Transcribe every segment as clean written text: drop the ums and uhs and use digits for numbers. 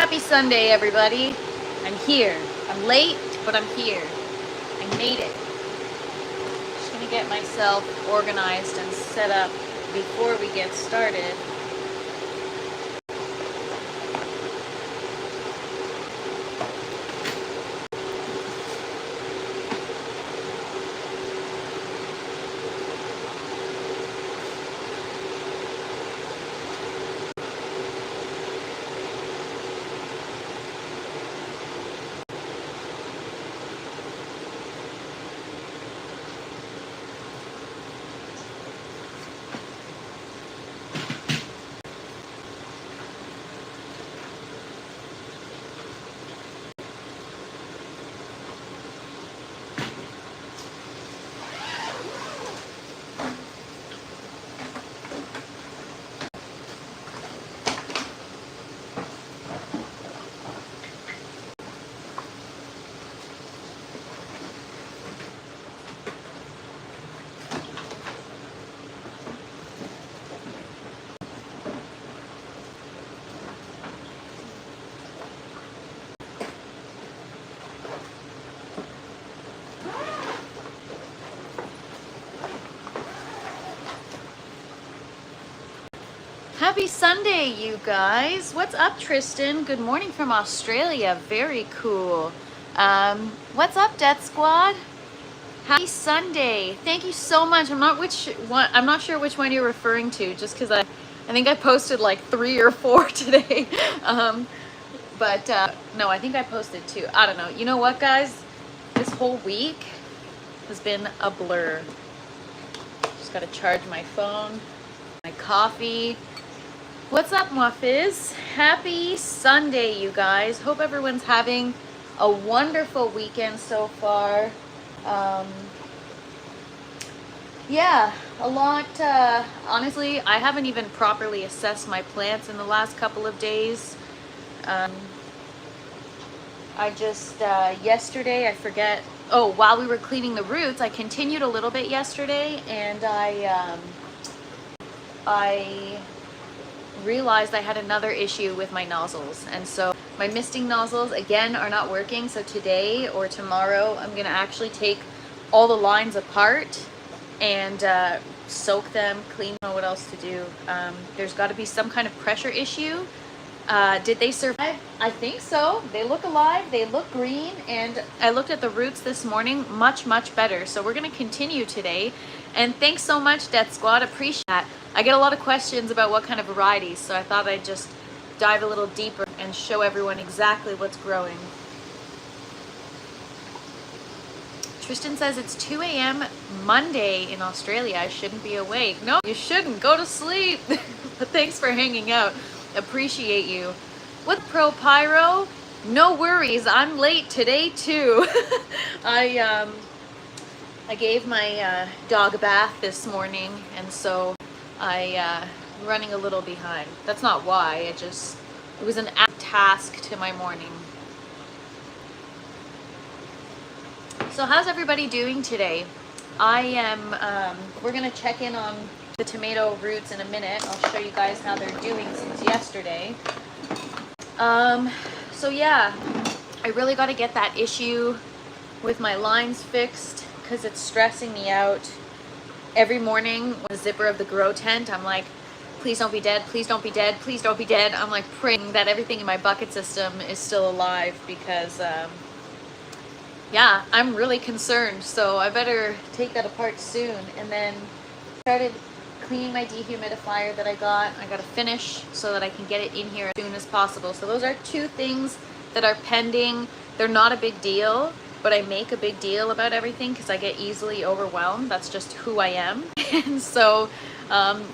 Happy Sunday, everybody. I'm here. I'm late, but I'm here. I made it. Just gonna get myself organized and set up before we get started. Happy Sunday, you guys. What's up, Tristan? Good morning from Australia. Very cool. What's up, Death Squad? Happy Sunday. Thank you so much. I'm not sure which one you're referring to, just because I think I posted like 3 or 4 today. No, I think I posted 2. I don't know. You know what, guys? This whole week has been a blur. Just gotta charge my phone, my coffee. What's up, Muffiz? Happy Sunday, you guys. Hope everyone's having a wonderful weekend so far. Yeah, a lot. Honestly, I haven't even properly assessed my plants in the last couple of days. I just, yesterday, I forget. Oh, while we were cleaning the roots, I continued a little bit yesterday, and I realized I had another issue with my nozzles, and so my misting nozzles again are not working. So today or tomorrow I'm gonna actually take all the lines apart and soak them, clean. I don't know what else to do. There's got to be some kind of pressure issue. Did they survive? I think so. They look alive, they look green, and I looked at the roots this morning, much better. So we're gonna continue today. And thanks so much, Death Squad. Appreciate that. I get a lot of questions about what kind of varieties, so I thought I'd just dive a little deeper and show everyone exactly what's growing. Tristan says it's 2 a.m. Monday in Australia. I shouldn't be awake. No, you shouldn't. Go to sleep. But thanks for hanging out. Appreciate you. What Pro Pyro? No worries. I'm late today too. I gave my dog a bath this morning, and so I'm running a little behind. That's not why. It was an added task to my morning. So how's everybody doing today? We're gonna check in on the tomato roots in a minute. I'll show you guys how they're doing since yesterday. So yeah, I really got to get that issue with my lines fixed because it's stressing me out. Every morning with the zipper of the grow tent, I'm like, please don't be dead, please don't be dead, please don't be dead. I'm like praying that everything in my bucket system is still alive because yeah, I'm really concerned. So I better take that apart soon. And then started cleaning my dehumidifier that I got to finish so that I can get it in here as soon as possible. So those are 2 things that are pending. They're not a big deal, but I make a big deal about everything because I get easily overwhelmed. That's just who I am. And so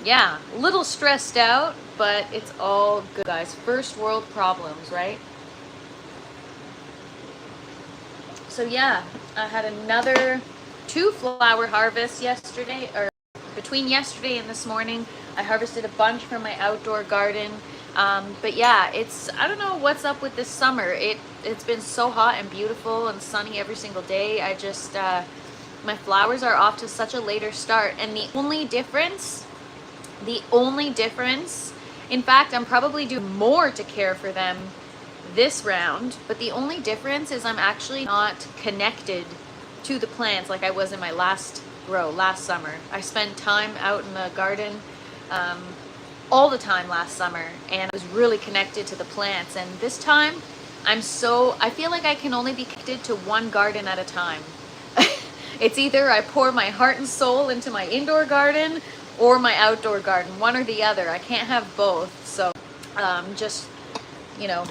yeah, a little stressed out, but it's all good, guys. First world problems, right? So yeah, I had another 2 flower harvests yesterday, or between yesterday and this morning. I harvested a bunch from my outdoor garden. But yeah, I don't know what's up with this summer. It's been so hot and beautiful and sunny every single day. My flowers are off to such a later start. And the only difference, in fact, I'm probably doing more to care for them this round, but the only difference is I'm actually not connected to the plants like I was in my last grow last summer. I spent time out in the garden all the time last summer, and I was really connected to the plants. And this time I feel like I can only be connected to one garden at a time. It's either I pour my heart and soul into my indoor garden or my outdoor garden, one or the other. I can't have both. So just, you know,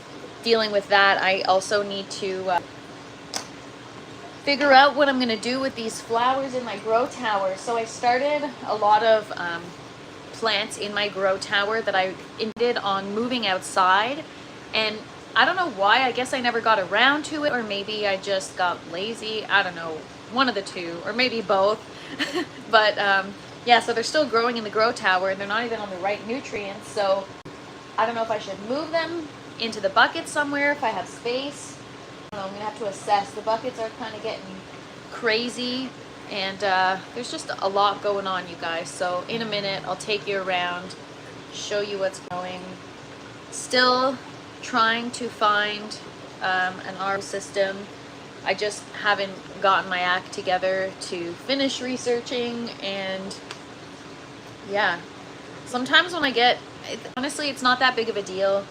dealing with that. I also need to figure out what I'm going to do with these flowers in my grow tower. So I started a lot of plants in my grow tower that I intended on moving outside, and I don't know why. I guess I never got around to it, or maybe I just got lazy. I don't know, one of the two, or maybe both. But yeah, so they're still growing in the grow tower and they're not even on the right nutrients. So I don't know if I should move them into the bucket somewhere if I have space. I don't know, I'm gonna have to assess. The buckets are kind of getting crazy, and there's just a lot going on, you guys. So in a minute I'll take you around, show you what's going. Still trying to find an RO system. I just haven't gotten my act together to finish researching. And yeah, sometimes when honestly, it's not that big of a deal.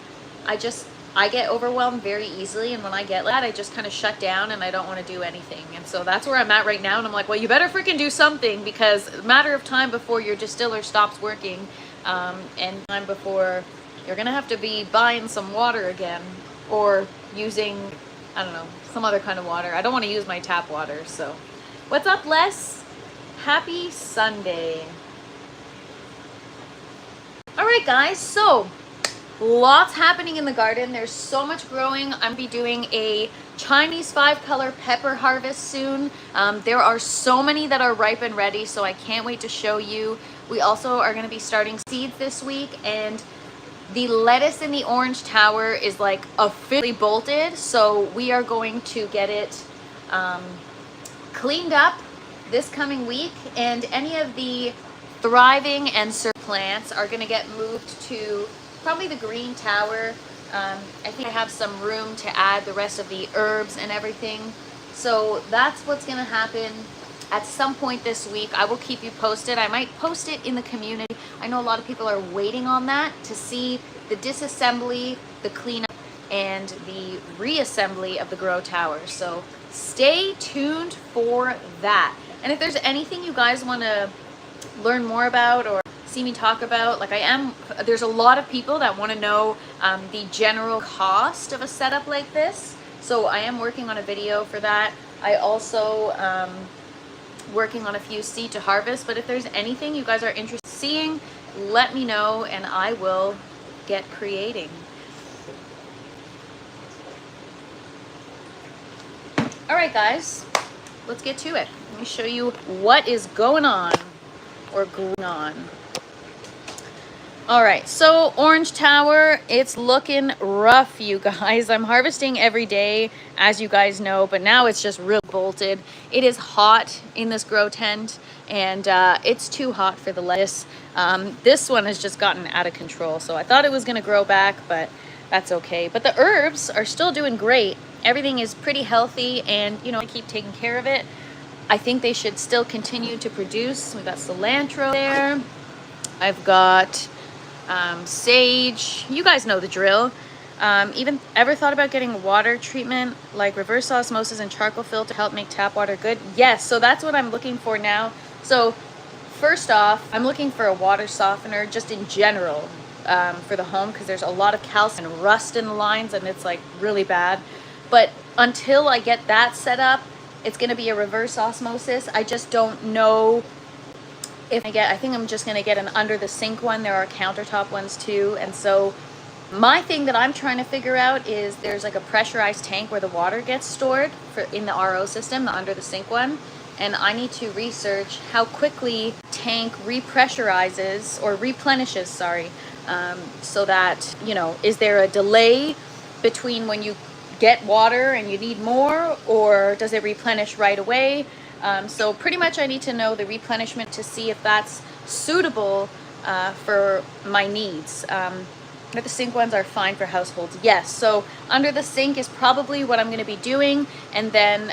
I get overwhelmed very easily, and when I get like that, I just kind of shut down and I don't want to do anything. And so that's where I'm at right now, and I'm like, well, you better freaking do something, because a matter of time before your distiller stops working, and time before you're gonna have to be buying some water again, or using, I don't know, some other kind of water. I don't want to use my tap water. So what's up, Les? Happy Sunday. All right, guys, so lots happening in the garden. There's so much growing. I'm gonna be doing a Chinese 5-color pepper harvest soon. There are so many that are ripe and ready, so I can't wait to show you. We also are going to be starting seeds this week, and the lettuce in the orange tower is like officially bolted, so we are going to get it cleaned up this coming week, and any of the thriving and plants are going to get moved to probably the green tower. I think I have some room to add the rest of the herbs and everything. So that's what's going to happen at some point this week. I will keep you posted. I might post it in the community. I know a lot of people are waiting on that to see the disassembly, the cleanup, and the reassembly of the grow tower. So stay tuned for that. And if there's anything you guys want to learn more about or see me talk about, like there's a lot of people that want to know the general cost of a setup like this. So I am working on a video for that. I also working on a few seed to harvest, but if there's anything you guys are interested in seeing, let me know and I will get creating. All right, guys, let's get to it. Let me show you what is going on or going on. All right, so orange tower, it's looking rough, you guys. I'm harvesting every day, as you guys know, but now it's just real bolted. It is hot in this grow tent, and it's too hot for the lettuce. This one has just gotten out of control, so I thought it was gonna grow back, but that's okay. But the herbs are still doing great. Everything is pretty healthy, and I keep taking care of it. I think they should still continue to produce. We've got cilantro there. I've got sage. You guys know the drill. Even ever thought about getting water treatment like reverse osmosis and charcoal filter to help make tap water good? Yes, so that's what I'm looking for now. So first off, I'm looking for a water softener just in general for the home, because there's a lot of calcium and rust in the lines and it's like really bad. But until I get that set up, it's going to be a reverse osmosis. I just don't know if I think I'm just going to get an under the sink one. There are countertop ones too. And so my thing that I'm trying to figure out is there's like a pressurized tank where the water gets stored in the RO system, the under the sink one. And I need to research how quickly tank repressurizes or replenishes, so that, is there a delay between when you get water and you need more, or does it replenish right away? So pretty much I need to know the replenishment to see if that's suitable for my needs. But the sink ones are fine for households. Yes, so under the sink is probably what I'm going to be doing, and then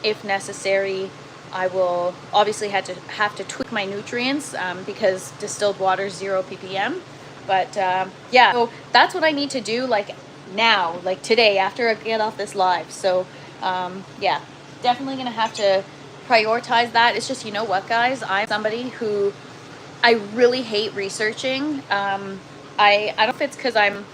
if necessary, I will obviously have to tweak my nutrients because distilled water is 0 ppm. But yeah, so that's what I need to do like now, like today after I get off this live. So yeah, definitely going to have to prioritize that. It's just, you know what, guys, I'm somebody who I really hate researching. I don't know if it's because I'm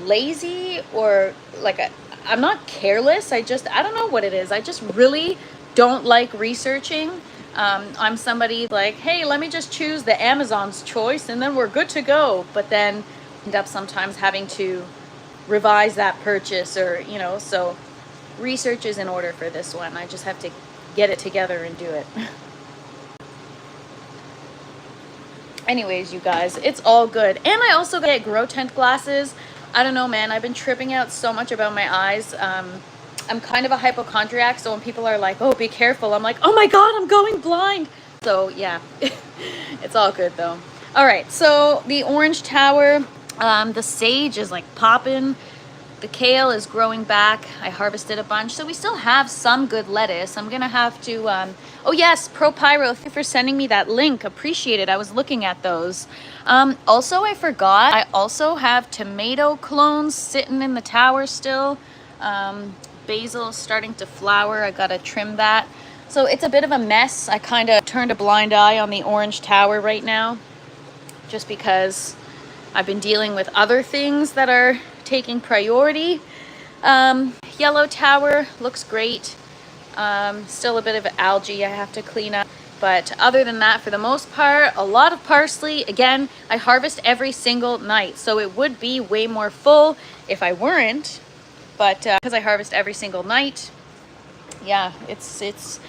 lazy or like I'm not careless. I don't know what it is. I just really don't like researching. I'm somebody like, hey, let me just choose the Amazon's choice and then we're good to go. But then end up sometimes having to revise that purchase, or you know, so research is in order for this one. I just have to get it together and do it. Anyways, you guys, it's all good. And I also get grow tent glasses. I don't know, man, I've been tripping out so much about my eyes. I'm kind of a hypochondriac, so when people are like, oh, be careful, I'm like, oh my god, I'm going blind. So yeah, it's all good though. All right, so the orange tower, the sage is like popping. The kale is growing back. I harvested a bunch, so we still have some good lettuce. I'm gonna have to, oh yes, ProPyro, thank you for sending me that link. Appreciate it. I was looking at those. Also, I forgot, I also have tomato clones sitting in the tower still. Basil starting to flower. I gotta trim that. So it's a bit of a mess. I kind of turned a blind eye on the orange tower right now, just because I've been dealing with other things that are taking priority. Yellow tower looks great. Still a bit of algae I have to clean up, but other than that, for the most part, a lot of parsley. Again, I harvest every single night, so it would be way more full if I weren't, but because I harvest every single night, yeah, it's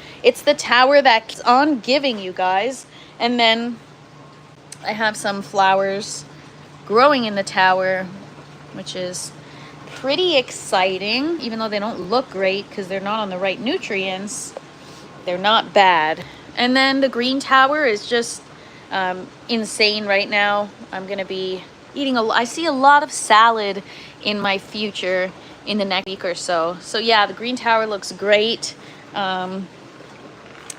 the tower that's on giving, you guys. And then I have some flowers growing in the tower, which is pretty exciting, even though they don't look great because they're not on the right nutrients. They're not bad. And then the green tower is just insane right now. I'm gonna be eating I see a lot of salad in my future in the next week or so. So yeah, the green tower looks great. I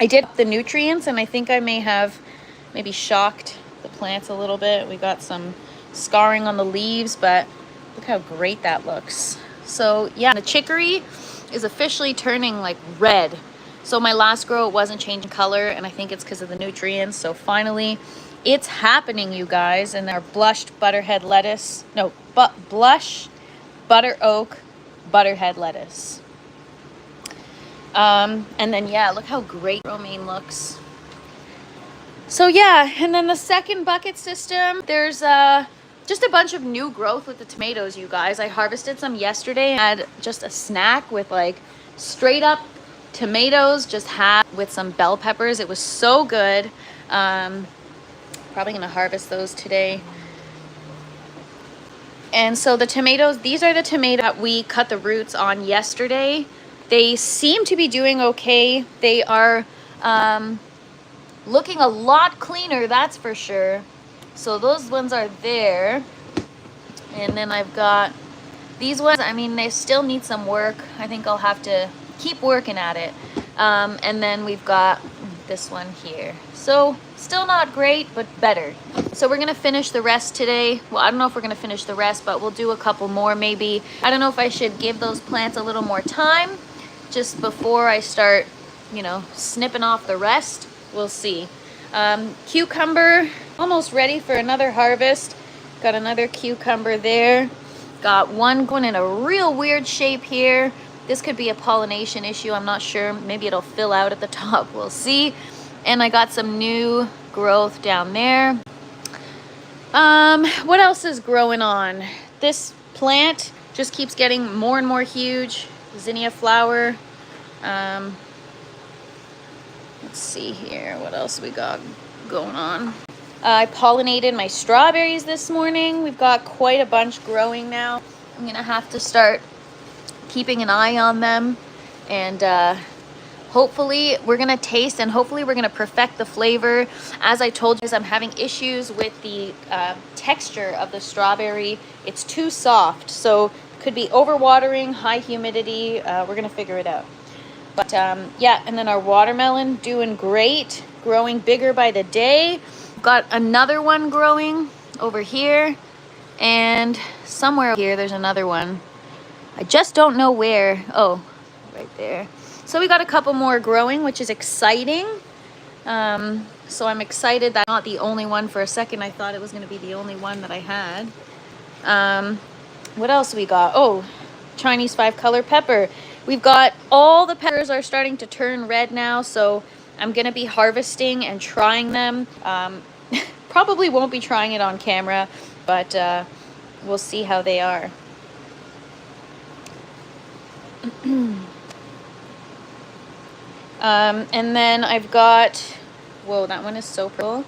did the nutrients, and I think I may have maybe shocked the plants a little bit. We got some scarring on the leaves, but look how great that looks. So yeah, the chicory is officially turning like red. So my last grow, it wasn't changing color, and I think it's because of the nutrients. So finally it's happening, you guys. And our blushed butterhead lettuce, no, blush butter oak butterhead lettuce. And then yeah, look how great romaine looks. So yeah, and then the second bucket system, there's just a bunch of new growth with the tomatoes, you guys. I harvested some yesterday and had just a snack with like straight up tomatoes, just had with some bell peppers. It was so good. Probably gonna harvest those today. And so the tomatoes, these are the tomatoes that we cut the roots on yesterday. They seem to be doing okay. They are looking a lot cleaner, that's for sure. So those ones are there. And then I've got these ones. I mean, they still need some work. I think I'll have to keep working at it. And then we've got this one here. So still not great, but better. So we're gonna finish the rest today. Well, I don't know if we're gonna finish the rest, but we'll do a couple more maybe. I don't know if I should give those plants a little more time just before I start, you know, snipping off the rest. We'll see. Cucumber, almost ready for another harvest. Got another cucumber there. Got one going in a real weird shape here. This could be a pollination issue, I'm not sure. Maybe it'll fill out at the top, we'll see. And I got some new growth down there. What else is growing on? This plant just keeps getting more and more huge. Zinnia flower. Let's see here, what else we got going on. I pollinated my strawberries this morning. We've got quite a bunch growing now. I'm gonna have to start keeping an eye on them and Hopefully we're gonna taste, and hopefully we're gonna perfect the flavor. As I told you, I'm having issues with the texture of the strawberry. It's too soft, so could be overwatering, high humidity. We're gonna figure it out. But yeah, and then our watermelon doing great, growing bigger by the day. Got another one growing over here, and somewhere here there's another one. I just don't know where. Oh, right there. So we got a couple more growing, which is exciting. So I'm excited that I'm not the only one. For a second I thought it was going to be the only one that I had. What else we got? Oh, Chinese 5-color pepper. We've got all the peppers are starting to turn red now, so I'm going to be harvesting and trying them. Probably won't be trying it on camera, but we'll see how they are. And then I've got, whoa, that one is so cool.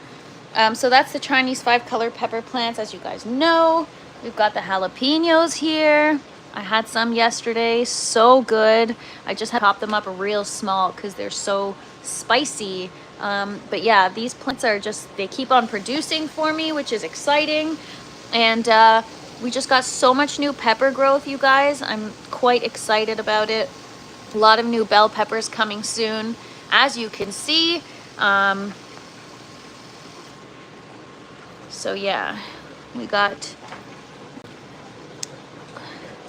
So that's the Chinese 5-color pepper plants, as you guys know. We've got the jalapenos here. I had some yesterday, so good. I just had to pop them up real small because they're so spicy. But yeah, these plants are just, they keep on producing for me, which is exciting. And we just got so much new pepper growth, you guys. I'm quite excited about it. A lot of new bell peppers coming soon, as you can see. So yeah, we got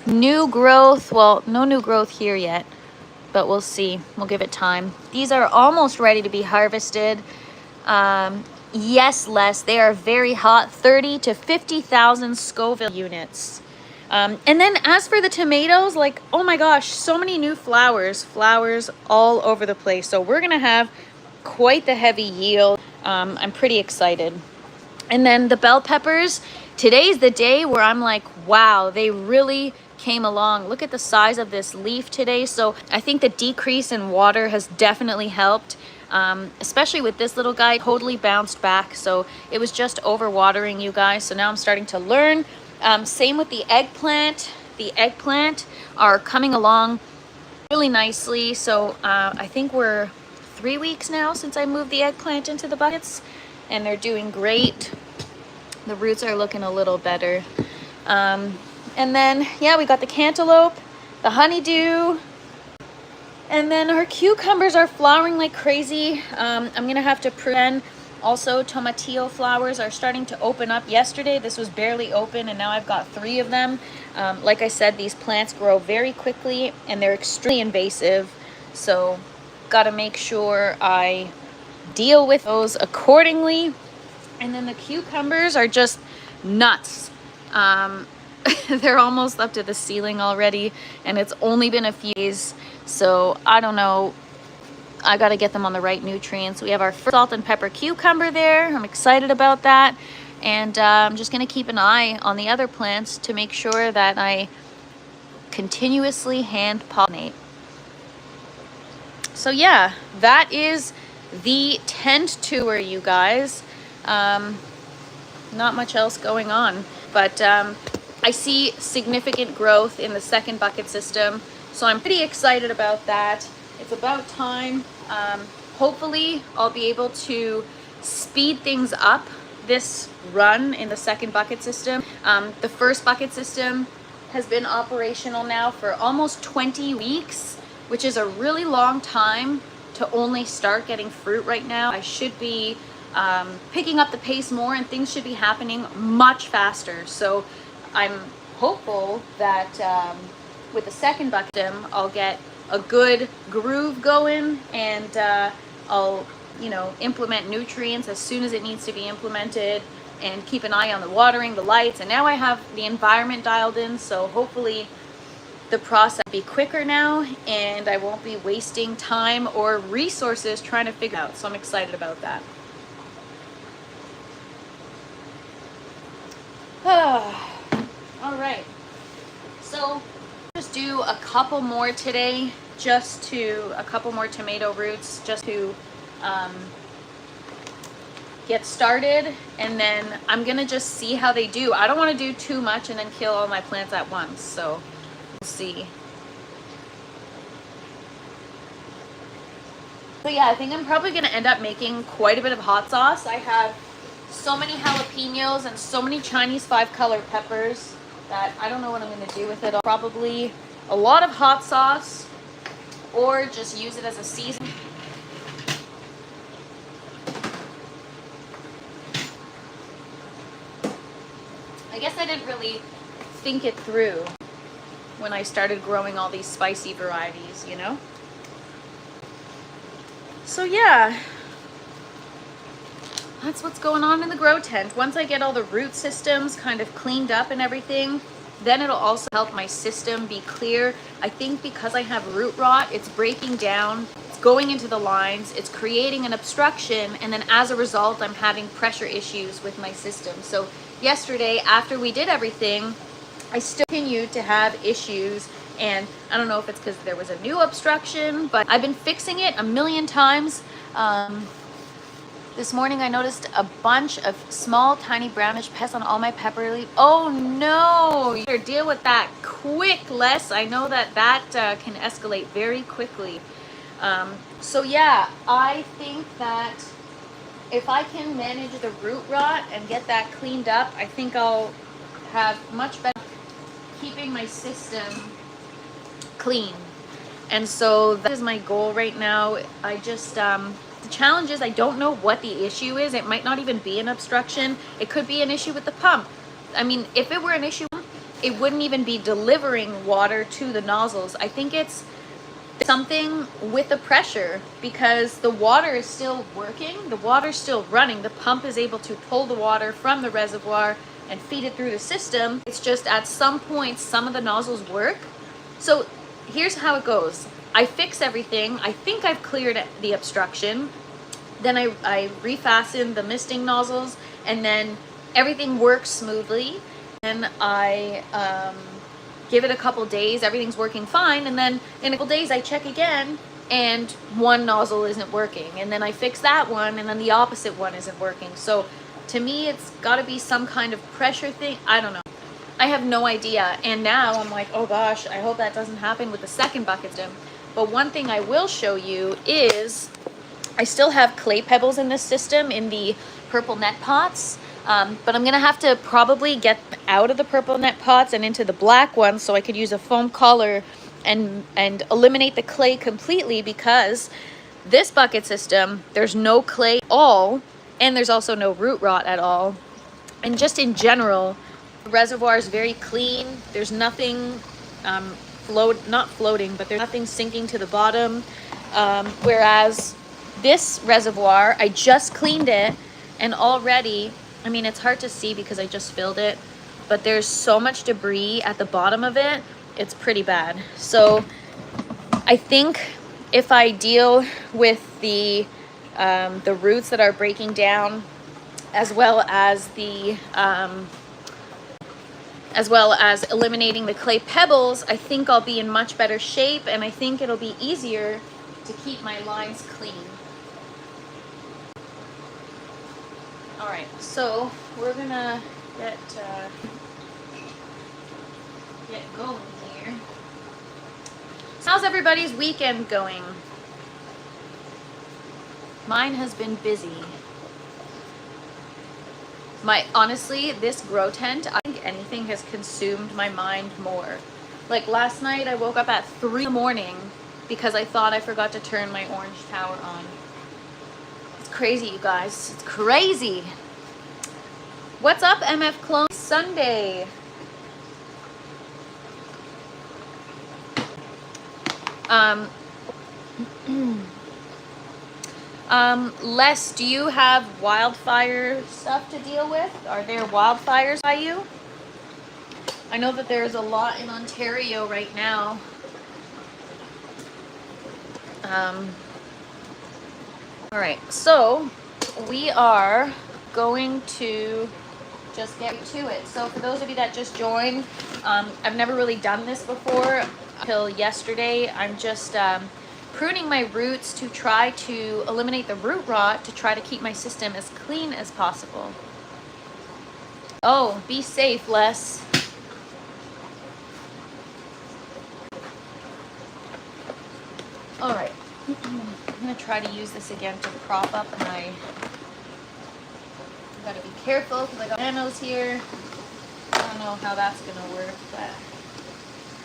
new growth. Well, no new growth here yet, but we'll see. We'll give it time. These are almost ready to be harvested. Yes, Les, they are very hot, 30 to 50,000 Scoville units. And then as for the tomatoes, like, oh my gosh, so many new flowers all over the place. So we're gonna have quite the heavy yield. I'm pretty excited. And then the bell peppers, today's the day where I'm like, wow, they really came along. Look at the size of this leaf today. So I think the decrease in water has definitely helped. Especially with this little guy, totally bounced back. So it was just overwatering, you guys. So now I'm starting to learn. Same with the eggplant. The eggplant are coming along really nicely. So I think we're 3 weeks now since I moved the eggplant into the buckets, and they're doing great. The roots are looking a little better. And then, yeah, we got the cantaloupe, the honeydew, and then our cucumbers are flowering like crazy. I'm gonna have to prune. Also, tomatillo flowers are starting to open up. Yesterday, this was barely open, and now I've got 3 of them. Like I said, these plants grow very quickly, and they're extremely invasive. So, gotta make sure I deal with those accordingly. And then the cucumbers are just nuts. They're almost up to the ceiling already, and it's only been a few days. So, I don't know. I got to get them on the right nutrients. We have our first salt and pepper cucumber there. I'm excited about that. And I'm just going to keep an eye on the other plants to make sure that I continuously hand pollinate. So yeah, that is the tent tour, you guys. Not much else going on. But I see significant growth in the second bucket system. So I'm pretty excited about that. It's about time. Hopefully I'll be able to speed things up this run in the second bucket system. The first bucket system has been operational now for almost 20 weeks, which is a really long time to only start getting fruit right now. I should be picking up the pace more, and things should be happening much faster. So I'm hopeful that with the second bucket system, I'll get a good groove going, and I'll, you know, implement nutrients as soon as it needs to be implemented, and keep an eye on the watering, the lights. And now I have the environment dialed in, so hopefully the process will be quicker now, and I won't be wasting time or resources trying to figure out. So I'm excited about that. All right, so just do a couple more today, a couple more tomato roots, just to get started, and then I'm gonna just see how they do. I don't want to do too much and then kill all my plants at once, so we'll see. So yeah, I think I'm probably going to end up making quite a bit of hot sauce. I have so many jalapenos and so many Chinese 5-color peppers that I don't know what I'm going to do with it. I'll probably a lot of hot sauce or just use it as a season. I guess I didn't really think it through when I started growing all these spicy varieties, you know? So yeah, that's what's going on in the grow tent. Once I get all the root systems kind of cleaned up and everything, then it'll also help my system be clear. I think because I have root rot, it's breaking down, it's going into the lines, it's creating an obstruction, and then as a result, I'm having pressure issues with my system. So yesterday, after we did everything, I still continued to have issues, and I don't know if it's because there was a new obstruction, but I've been fixing it a million times. This morning I noticed a bunch of small, tiny brownish pests on all my pepper leaves. Oh no! You better deal with that quick, Les. I know that can escalate very quickly. So yeah, I think that if I can manage the root rot and get that cleaned up, I think I'll have much better keeping my system clean. And so that is my goal right now. I just the challenge is I don't know what the issue is. It might not even be an obstruction. It could be an issue with the pump. I mean, if it were an issue, it wouldn't even be delivering water to the nozzles. I think it's something with the pressure, because the water is still working, the water's still running. The pump is able to pull the water from the reservoir and feed it through the system. It's just at some point, some of the nozzles work. So here's how it goes. I fix everything. I think I've cleared the obstruction. Then I refasten the misting nozzles, and then everything works smoothly. And I give it a couple days, everything's working fine. And then in a couple days I check again and one nozzle isn't working. And then I fix that one, and then the opposite one isn't working. So to me, it's gotta be some kind of pressure thing. I don't know. I have no idea. And now I'm like, oh gosh, I hope that doesn't happen with the second bucket stem. But one thing I will show you is I still have clay pebbles in this system in the purple net pots. But I'm gonna have to probably get out of the purple net pots and into the black ones so I could use a foam collar and eliminate the clay completely, because this bucket system, there's no clay at all, and there's also no root rot at all. And just in general, the reservoir is very clean. There's nothing not floating, but there's nothing sinking to the bottom. Whereas this reservoir, I just cleaned it, and already, I mean, it's hard to see because I just filled it, but there's so much debris at the bottom of it, it's pretty bad. So I think if I deal with the roots that are breaking down, as well as eliminating the clay pebbles, I think I'll be in much better shape, and I think it'll be easier to keep my lines clean. All right, so we're gonna get going here. So how's everybody's weekend going? Mine has been busy. Honestly, this grow tent, I think anything has consumed my mind more. Like last night, I woke up at 3 in the morning because I thought I forgot to turn my orange tower on. It's crazy, you guys. It's crazy. What's up, MF Clone? Sunday. Les, do you have wildfire stuff to deal with? Are there wildfires by you? I know that there's a lot in Ontario right now. All right, so we are going to just get to it. So for those of you that just joined, I've never really done this before until yesterday. I'm just pruning my roots to try to eliminate the root rot, to try to keep my system as clean as possible. Oh, be safe, Les. All right, I'm gonna try to use this again to prop up my, gotta be careful because I got nanos here. I don't know how that's gonna work, but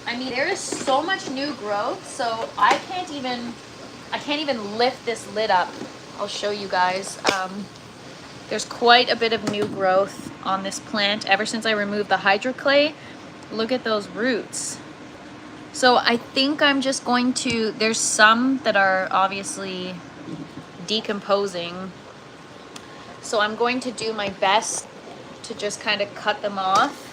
I mean, there is so much new growth, so I can't even lift this lid up. I'll show you guys. There's quite a bit of new growth on this plant ever since I removed the hydroclay. Look at those roots. So I think I'm just going to, there's some that are obviously decomposing. So I'm going to do my best to just kind of cut them off.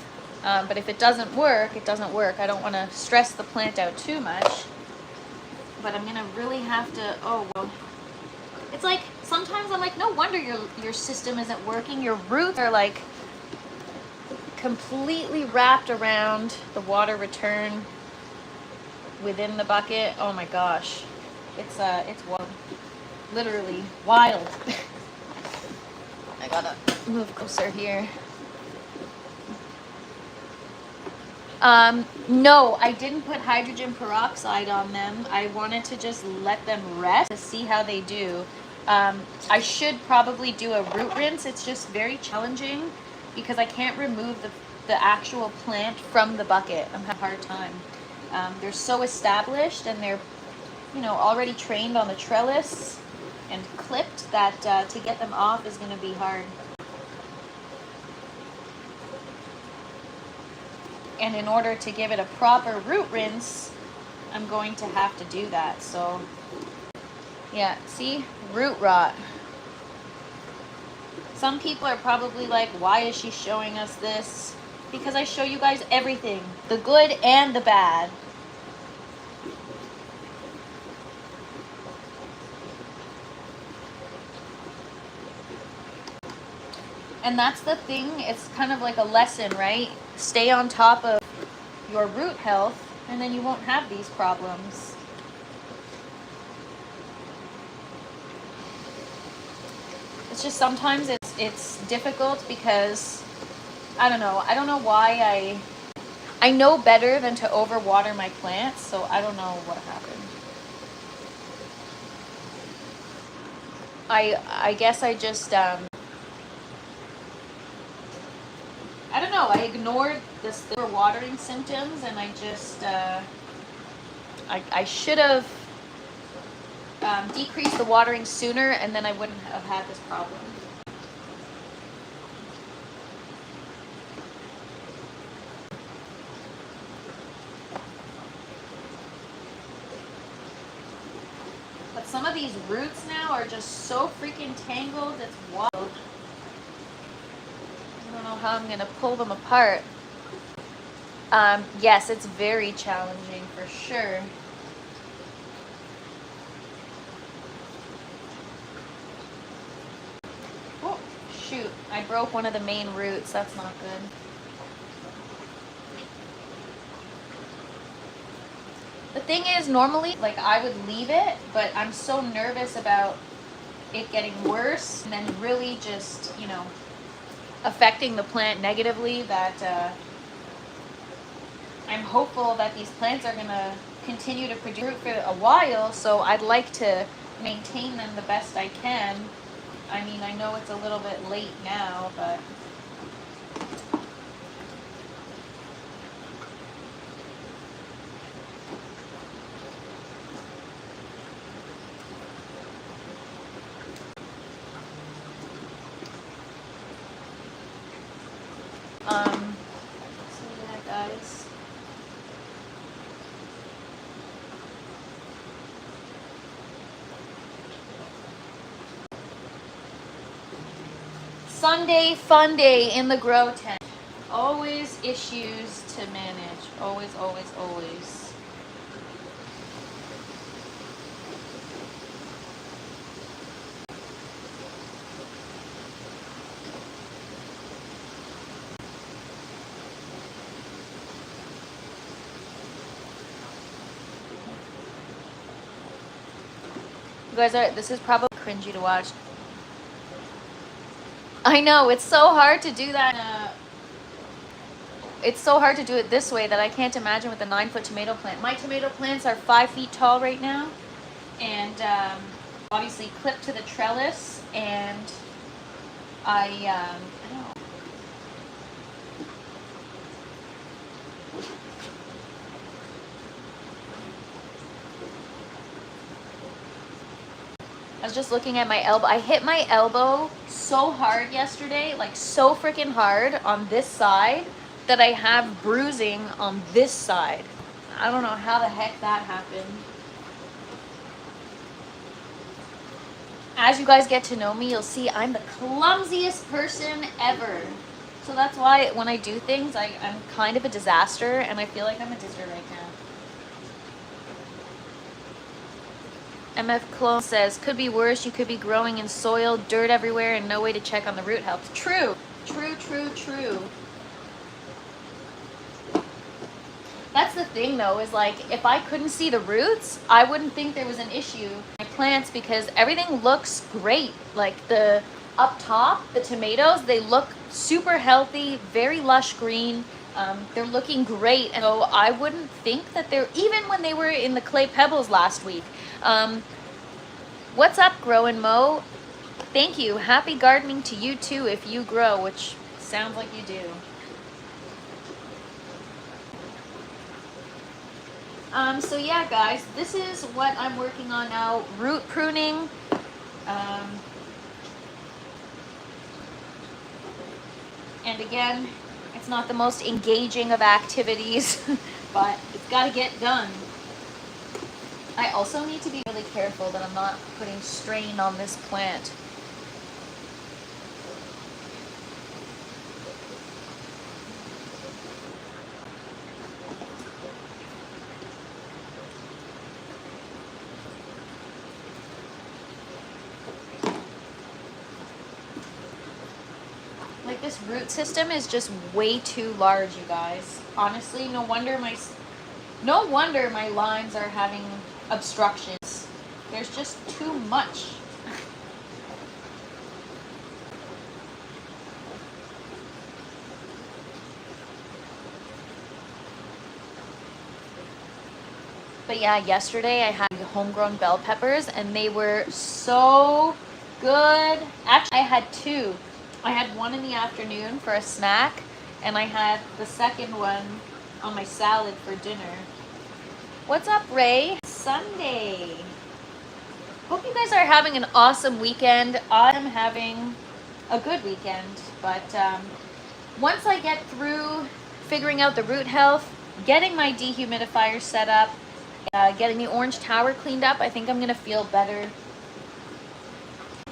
But if it doesn't work, it doesn't work. I don't want to stress the plant out too much. But I'm gonna really have to, oh, well. It's like, sometimes I'm like, no wonder your system isn't working. Your roots are like completely wrapped around the water return within the bucket. Oh my gosh. It's wild. Literally wild. I gotta move closer here. No, I didn't put hydrogen peroxide on them. I wanted to just let them rest to see how they do. I should probably do a root rinse. It's just very challenging because I can't remove the actual plant from the bucket. I'm having a hard time. They're so established and they're, you know, already trained on the trellis and clipped that to get them off is going to be hard. And in order to give it a proper root rinse, I'm going to have to do that. So, yeah, see? Root rot. Some people are probably like, why is she showing us this? Because I show you guys everything. The good and the bad. And that's the thing, it's kind of like a lesson, right? Stay on top of your root health and then you won't have these problems. It's just sometimes it's difficult because I don't know why I know better than to overwater my plants, so I don't know what happened. I guess I just I don't know, I ignored the overwatering symptoms and I just I should have decreased the watering sooner and then I wouldn't have had this problem. But some of these roots now are just so freaking tangled, it's wild. I don't know how I'm gonna pull them apart. Yes, it's very challenging for sure. Oh, shoot, I broke one of the main roots, that's not good. The thing is, normally, like, I would leave it, but I'm so nervous about it getting worse and then really just, you know, affecting the plant negatively that I'm hopeful that these plants are going to continue to produce fruit for a while, so I'd like to maintain them the best I can. I mean, I know it's a little bit late now, but so yeah, guys. Sunday fun day in the grow tent. Always issues to manage. Always, always, always. You guys are, this is probably cringy to watch. I know, it's so hard to do that. It's so hard to do it this way that I can't imagine with a 9-foot tomato plant. My tomato plants are 5 feet tall right now. and obviously clipped to the trellis, and I don't know. I was just looking at my elbow. I hit my elbow so hard yesterday, like so freaking hard on this side, that I have bruising on this side. I don't know how the heck that happened. As you guys get to know me, you'll see I'm the clumsiest person ever. So that's why when I do things, I'm kind of a disaster, and I feel like I'm a disaster right now. MF Clone says, could be worse. You could be growing in soil, dirt everywhere, and no way to check on the root health. True. True, true, true. That's the thing though, is like, if I couldn't see the roots, I wouldn't think there was an issue with my plants, because everything looks great. Like the up top, the tomatoes, they look super healthy, very lush green. They're looking great. And so I wouldn't think that they're, even when they were in the clay pebbles last week. What's up, Grow and Mo? Thank you. Happy gardening to you too if you grow, which sounds like you do. So yeah, guys, this is what I'm working on now. Root pruning. And again, it's not the most engaging of activities, but it's got to get done. I also need to be really careful that I'm not putting strain on this plant. Like, this root system is just way too large, you guys. Honestly, no wonder my lines are having obstructions. There's just too much. But yeah, yesterday I had homegrown bell peppers and they were so good. Actually, I had two. I had one in the afternoon for a snack, and I had the second one on my salad for dinner. What's up, Ray? Sunday. Hope you guys are having an awesome weekend. I'm having a good weekend, but once I get through figuring out the root health, getting my dehumidifier set up, getting the orange tower cleaned up, I think I'm gonna feel better.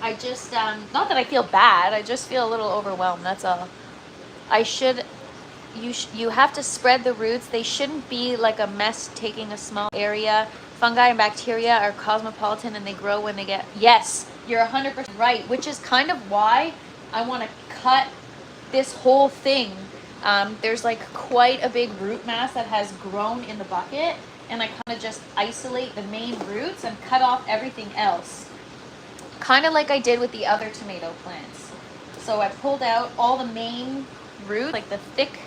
I just, not that I feel bad, I just feel a little overwhelmed, that's all. You have to spread the roots. They shouldn't be like a mess taking a small area. Fungi and bacteria are cosmopolitan and they grow when they get, yes, you're 100% right, which is kind of why I want to cut this whole thing. There's like quite a big root mass that has grown in the bucket, and I kind of just isolate the main roots and cut off everything else. Kind of like I did with the other tomato plants. So I pulled out all the main roots, like the thick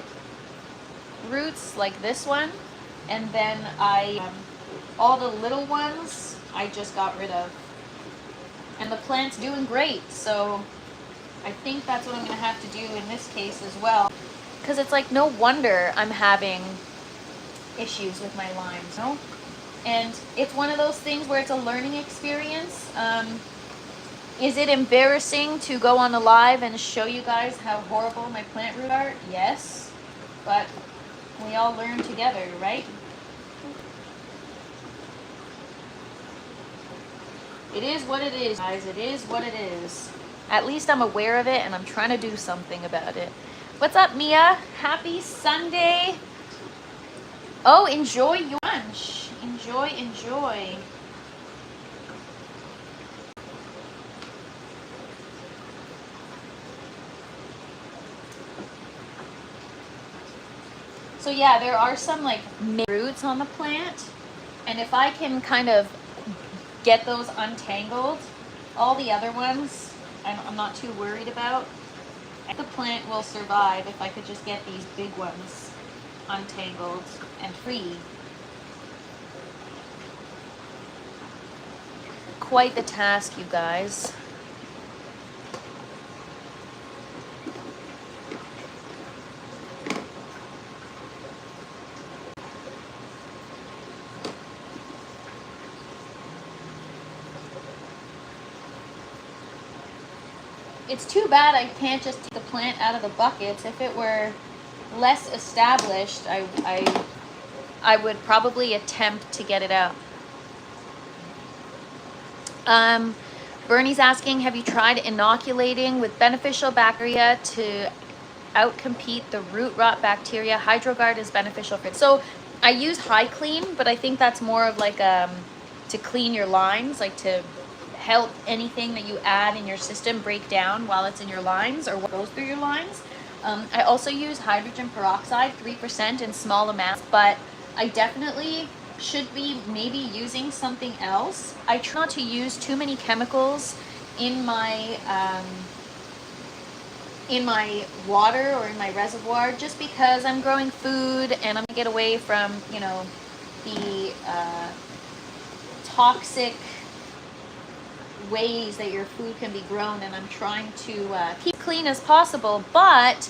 roots like this one, and then all the little ones I just got rid of. And the plant's doing great, so I think that's what I'm going to have to do in this case as well. Because it's like, no wonder I'm having issues with my limes, no? And it's one of those things where it's a learning experience. Is it embarrassing to go on a live and show you guys how horrible my plant roots are? Yes, but we all learn together, right? It is what it is, guys. It is what it is. At least I'm aware of it and I'm trying to do something about it. What's up, Mia? Happy Sunday. Oh, enjoy your lunch. Enjoy, enjoy. So yeah, there are some like roots on the plant, and if I can kind of get those untangled, all the other ones I'm not too worried about. The plant will survive if I could just get these big ones untangled and free. quite the task, you guys. It's too bad I can't just take the plant out of the buckets. If it were less established, I would probably attempt to get it out. Bernie's asking, have you tried inoculating with beneficial bacteria to outcompete the root rot bacteria? HydroGuard is beneficial for it. So I use High Clean, but I think that's more of like to clean your lines, like to help anything that you add in your system break down while it's in your lines or what goes through your lines. I also use hydrogen peroxide, 3% in small amounts, but I definitely should be maybe using something else. I try not to use too many chemicals in my water or in my reservoir, just because I'm growing food and I'm gonna get away from, you know, the toxic ways that your food can be grown, and I'm trying to keep clean as possible, but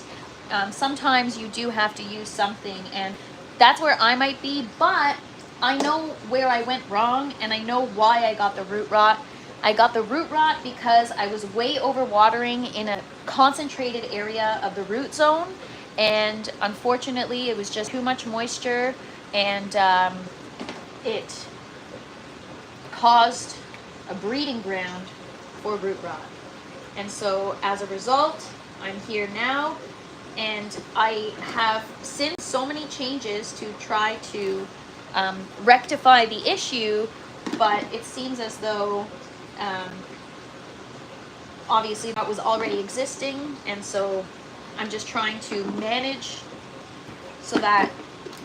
sometimes you do have to use something, and that's where I might be, but I know where I went wrong, and I know why I got the root rot. I got the root rot because I was way over watering in a concentrated area of the root zone, and unfortunately it was just too much moisture, and it caused a breeding ground for root rot. And so as a result, I'm here now, and I have since so many changes to try to rectify the issue, but it seems as though obviously that was already existing, and so I'm just trying to manage so that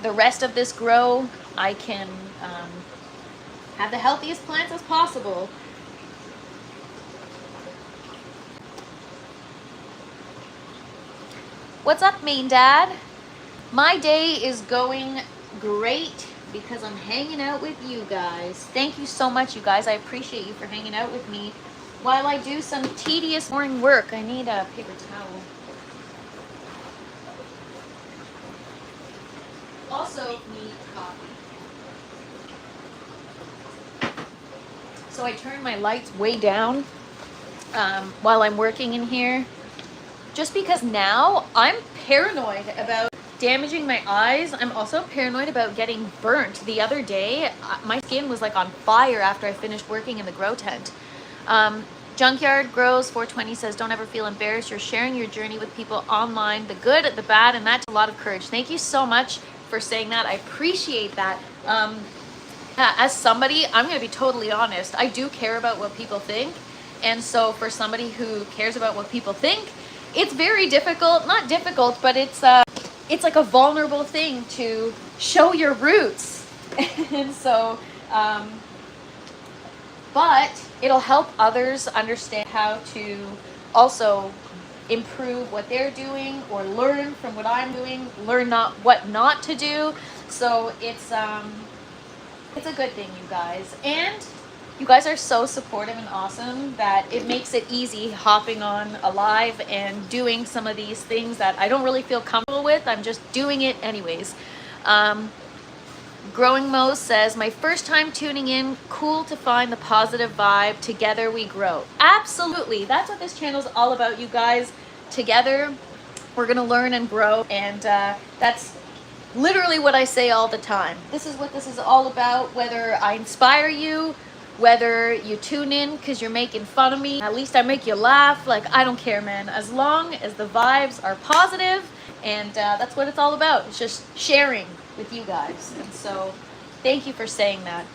the rest of this grow I can have the healthiest plants as possible. What's up, Main Dad? My day is going great because I'm hanging out with you guys. Thank you so much, you guys. I appreciate you for hanging out with me while I do some tedious morning work. I need a paper towel. Also need coffee. So I turn my lights way down while I'm working in here, just because now I'm paranoid about damaging my eyes. I'm also paranoid about getting burnt. The other day, my skin was like on fire after I finished working in the grow tent. Junkyard Grows 420 says, don't ever feel embarrassed. You're sharing your journey with people online, the good, the bad, and that's a lot of courage. Thank you so much for saying that. I appreciate that. As somebody, I'm going to be totally honest, I do care about what people think. And so for somebody who cares about what people think, it's very difficult, not difficult, but it's like a vulnerable thing to show your roots. And so, but it'll help others understand how to also improve what they're doing, or learn from what I'm doing, learn what not to do. So it's a good thing, you guys. And you guys are so supportive and awesome that it makes it easy hopping on a live and doing some of these things that I don't really feel comfortable with. I'm just doing it anyways. Growing Mo says, my first time tuning in, cool to find the positive vibe. Together we grow. Absolutely. That's what this channel is all about, you guys. Together we're going to learn and grow. And that's literally what I say all the time. This is what this is all about. Whether I inspire you, whether you tune in because you're making fun of me, at least I make you laugh. Like, I don't care, man. As long as the vibes are positive, and that's what it's all about. It's just sharing with you guys. And so thank you for saying that.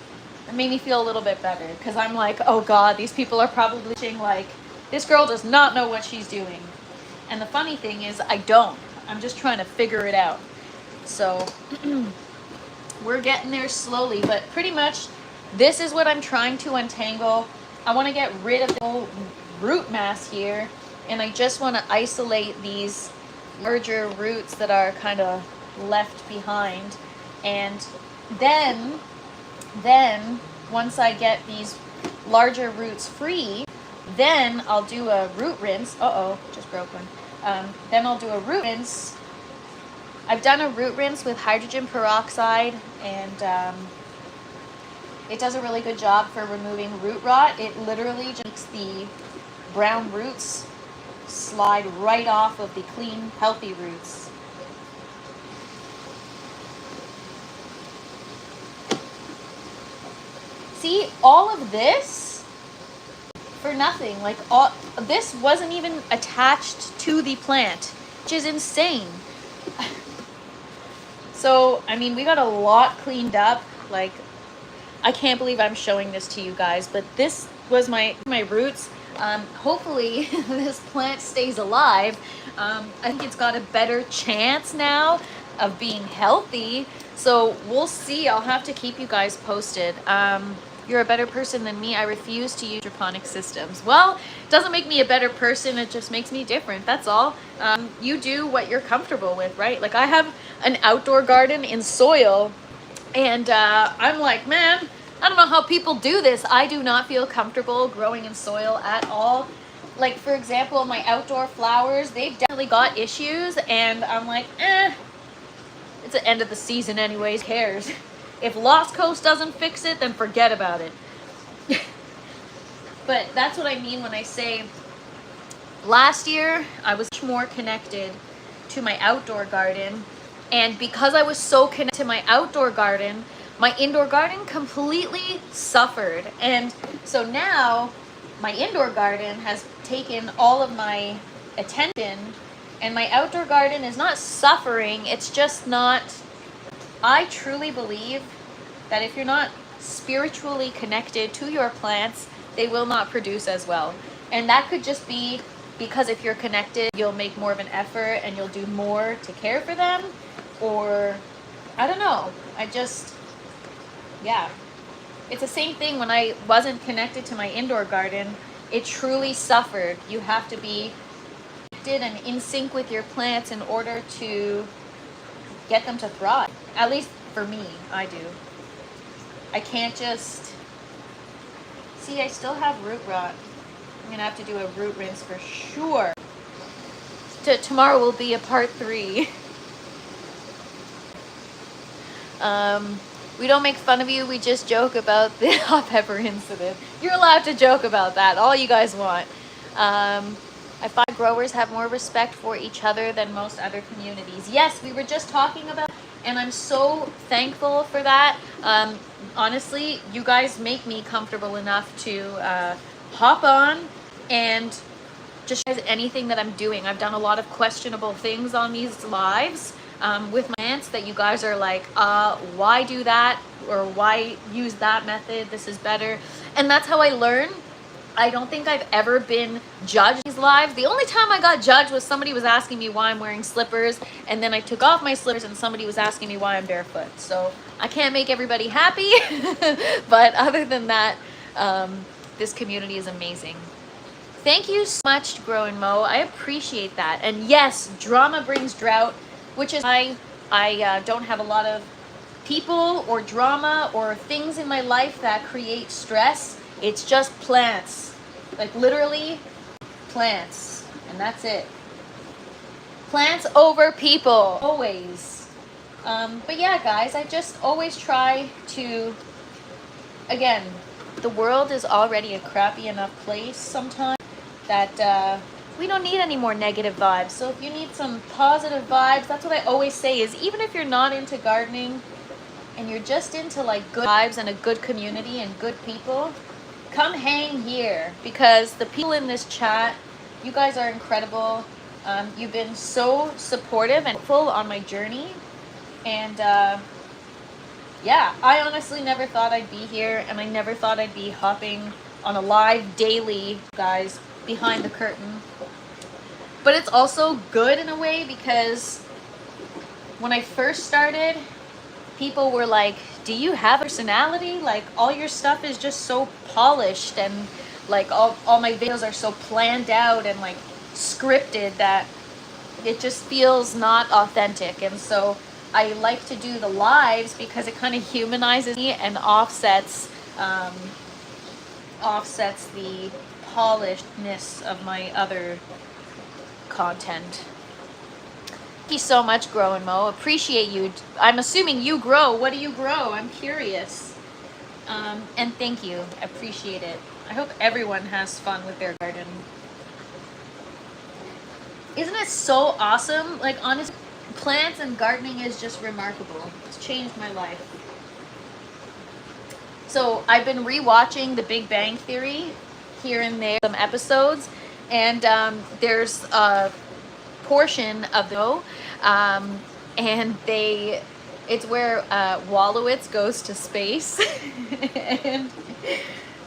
It made me feel a little bit better, because I'm like, oh God, these people are probably saying like, this girl does not know what she's doing. And the funny thing is, I don't. I'm just trying to figure it out. So we're getting there slowly, but pretty much this is what I'm trying to untangle. I want to get rid of the whole root mass here, and I just want to isolate these larger roots that are kind of left behind. And then once I get these larger roots free, then I'll do a root rinse. Just broke one. Then I'll do a root rinse. I've done a root rinse with hydrogen peroxide, and it does a really good job for removing root rot. It literally just makes the brown roots slide right off of the clean, healthy roots. See, all of this for nothing. Like, all this wasn't even attached to the plant, which is insane. So, I mean, we got a lot cleaned up. Like, I can't believe I'm showing this to you guys, but this was my roots. Hopefully this plant stays alive. I think it's got a better chance now of being healthy. So we'll see. I'll have to keep you guys posted. You're a better person than me. I refuse to use hydroponic systems. Well, it doesn't make me a better person. It just makes me different. That's all. You do what you're comfortable with, right? Like, I have an outdoor garden in soil, and I'm like, man, I don't know how people do this. I do not feel comfortable growing in soil at all. Like, for example, my outdoor flowers, they've definitely got issues, and I'm like, it's the end of the season anyways, who cares? If Lost Coast doesn't fix it, then forget about it. But that's what I mean when I say last year I was much more connected to my outdoor garden, and because I was so connected to my outdoor garden, my indoor garden completely suffered. And so now my indoor garden has taken all of my attention, and my outdoor garden is not suffering. It's just not, I truly believe that if you're not spiritually connected to your plants, they will not produce as well. And that could just be because if you're connected, you'll make more of an effort and you'll do more to care for them. Or, I don't know. Yeah. It's the same thing when I wasn't connected to my indoor garden. It truly suffered. You have to be connected and in sync with your plants in order to get them to thrive. At least for me, I do. I can't just... See, I still have root rot. I'm going to have to do a root rinse for sure. Tomorrow will be a part 3. We don't make fun of you. We just joke about the hot pepper incident. You're allowed to joke about that. All you guys want. I find growers have more respect for each other than most other communities. Yes, we were just talking about, and I'm so thankful for that. Honestly, you guys make me comfortable enough to hop on and just share anything that I'm doing. I've done a lot of questionable things on these lives with my plants that you guys are like, why do that? Or why use that method? This is better. And that's how I learn. I don't think I've ever been judged in these lives. The only time I got judged was somebody was asking me why I'm wearing slippers, and then I took off my slippers and somebody was asking me why I'm barefoot. So I can't make everybody happy, but other than that, this community is amazing. Thank you so much to Grow and Mow. I appreciate that. And yes, drama brings drought, which is why I don't have a lot of people or drama or things in my life that create stress. It's just plants. Like, literally plants, and that's it. Plants over people, always. But yeah, guys, I just always try to, again, the world is already a crappy enough place sometimes that we don't need any more negative vibes. So if you need some positive vibes, that's what I always say, is even if you're not into gardening and you're just into like good vibes and a good community and good people, come hang here, because the people in this chat, you guys are incredible. You've been so supportive and helpful on my journey. And yeah, I honestly never thought I'd be here, and I never thought I'd be hopping on a live daily, guys, behind the curtain. But it's also good in a way, because when I first started, people were like, do you have a personality? Like, all your stuff is just so polished, and like all my videos are so planned out and like scripted that it just feels not authentic. And so I like to do the lives because it kind of humanizes me and offsets offsets the polishedness of my other content. Thank you so much, Grow and Mo. Appreciate you. I'm assuming you grow. What do you grow? I'm curious. And thank you. Appreciate it. I hope everyone has fun with their garden. Isn't it so awesome? Like, honestly, plants and gardening is just remarkable. It's changed my life. So I've been rewatching The Big Bang Theory here and there, some episodes, and there's a portion of the and it's where Wallowitz goes to space and